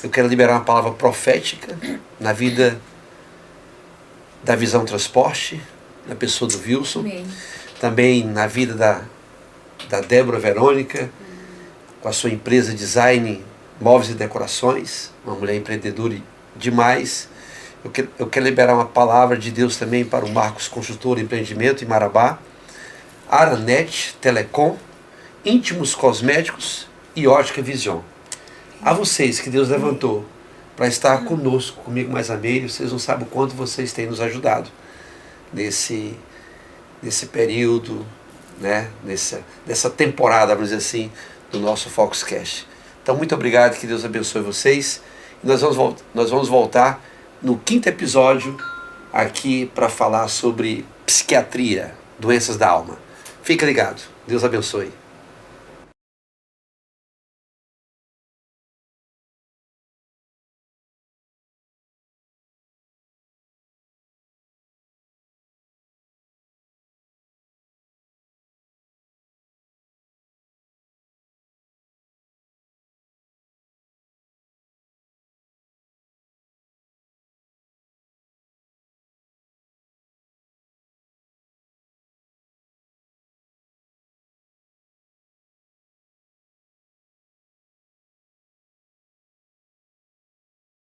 Eu quero liberar uma palavra profética na vida da Visão Transporte, na pessoa do Wilson. Amém. Também na vida da Débora Verônica, com a sua empresa Design Móveis e Decorações, uma mulher empreendedora demais. Eu quero liberar uma palavra de Deus também para o Marcos Construtor e Empreendimento em Marabá, Aranet Telecom, Íntimos Cosméticos e Ótica Vision. A vocês que Deus levantou para estar conosco, comigo mais a meio, vocês não sabem o quanto vocês têm nos ajudado nesse período, né? Nessa temporada, vamos dizer assim, do nosso Foxcast. Então, muito obrigado, que Deus abençoe vocês. E nós vamos voltar no 5º episódio aqui para falar sobre psiquiatria, doenças da alma. Fica ligado. Deus abençoe.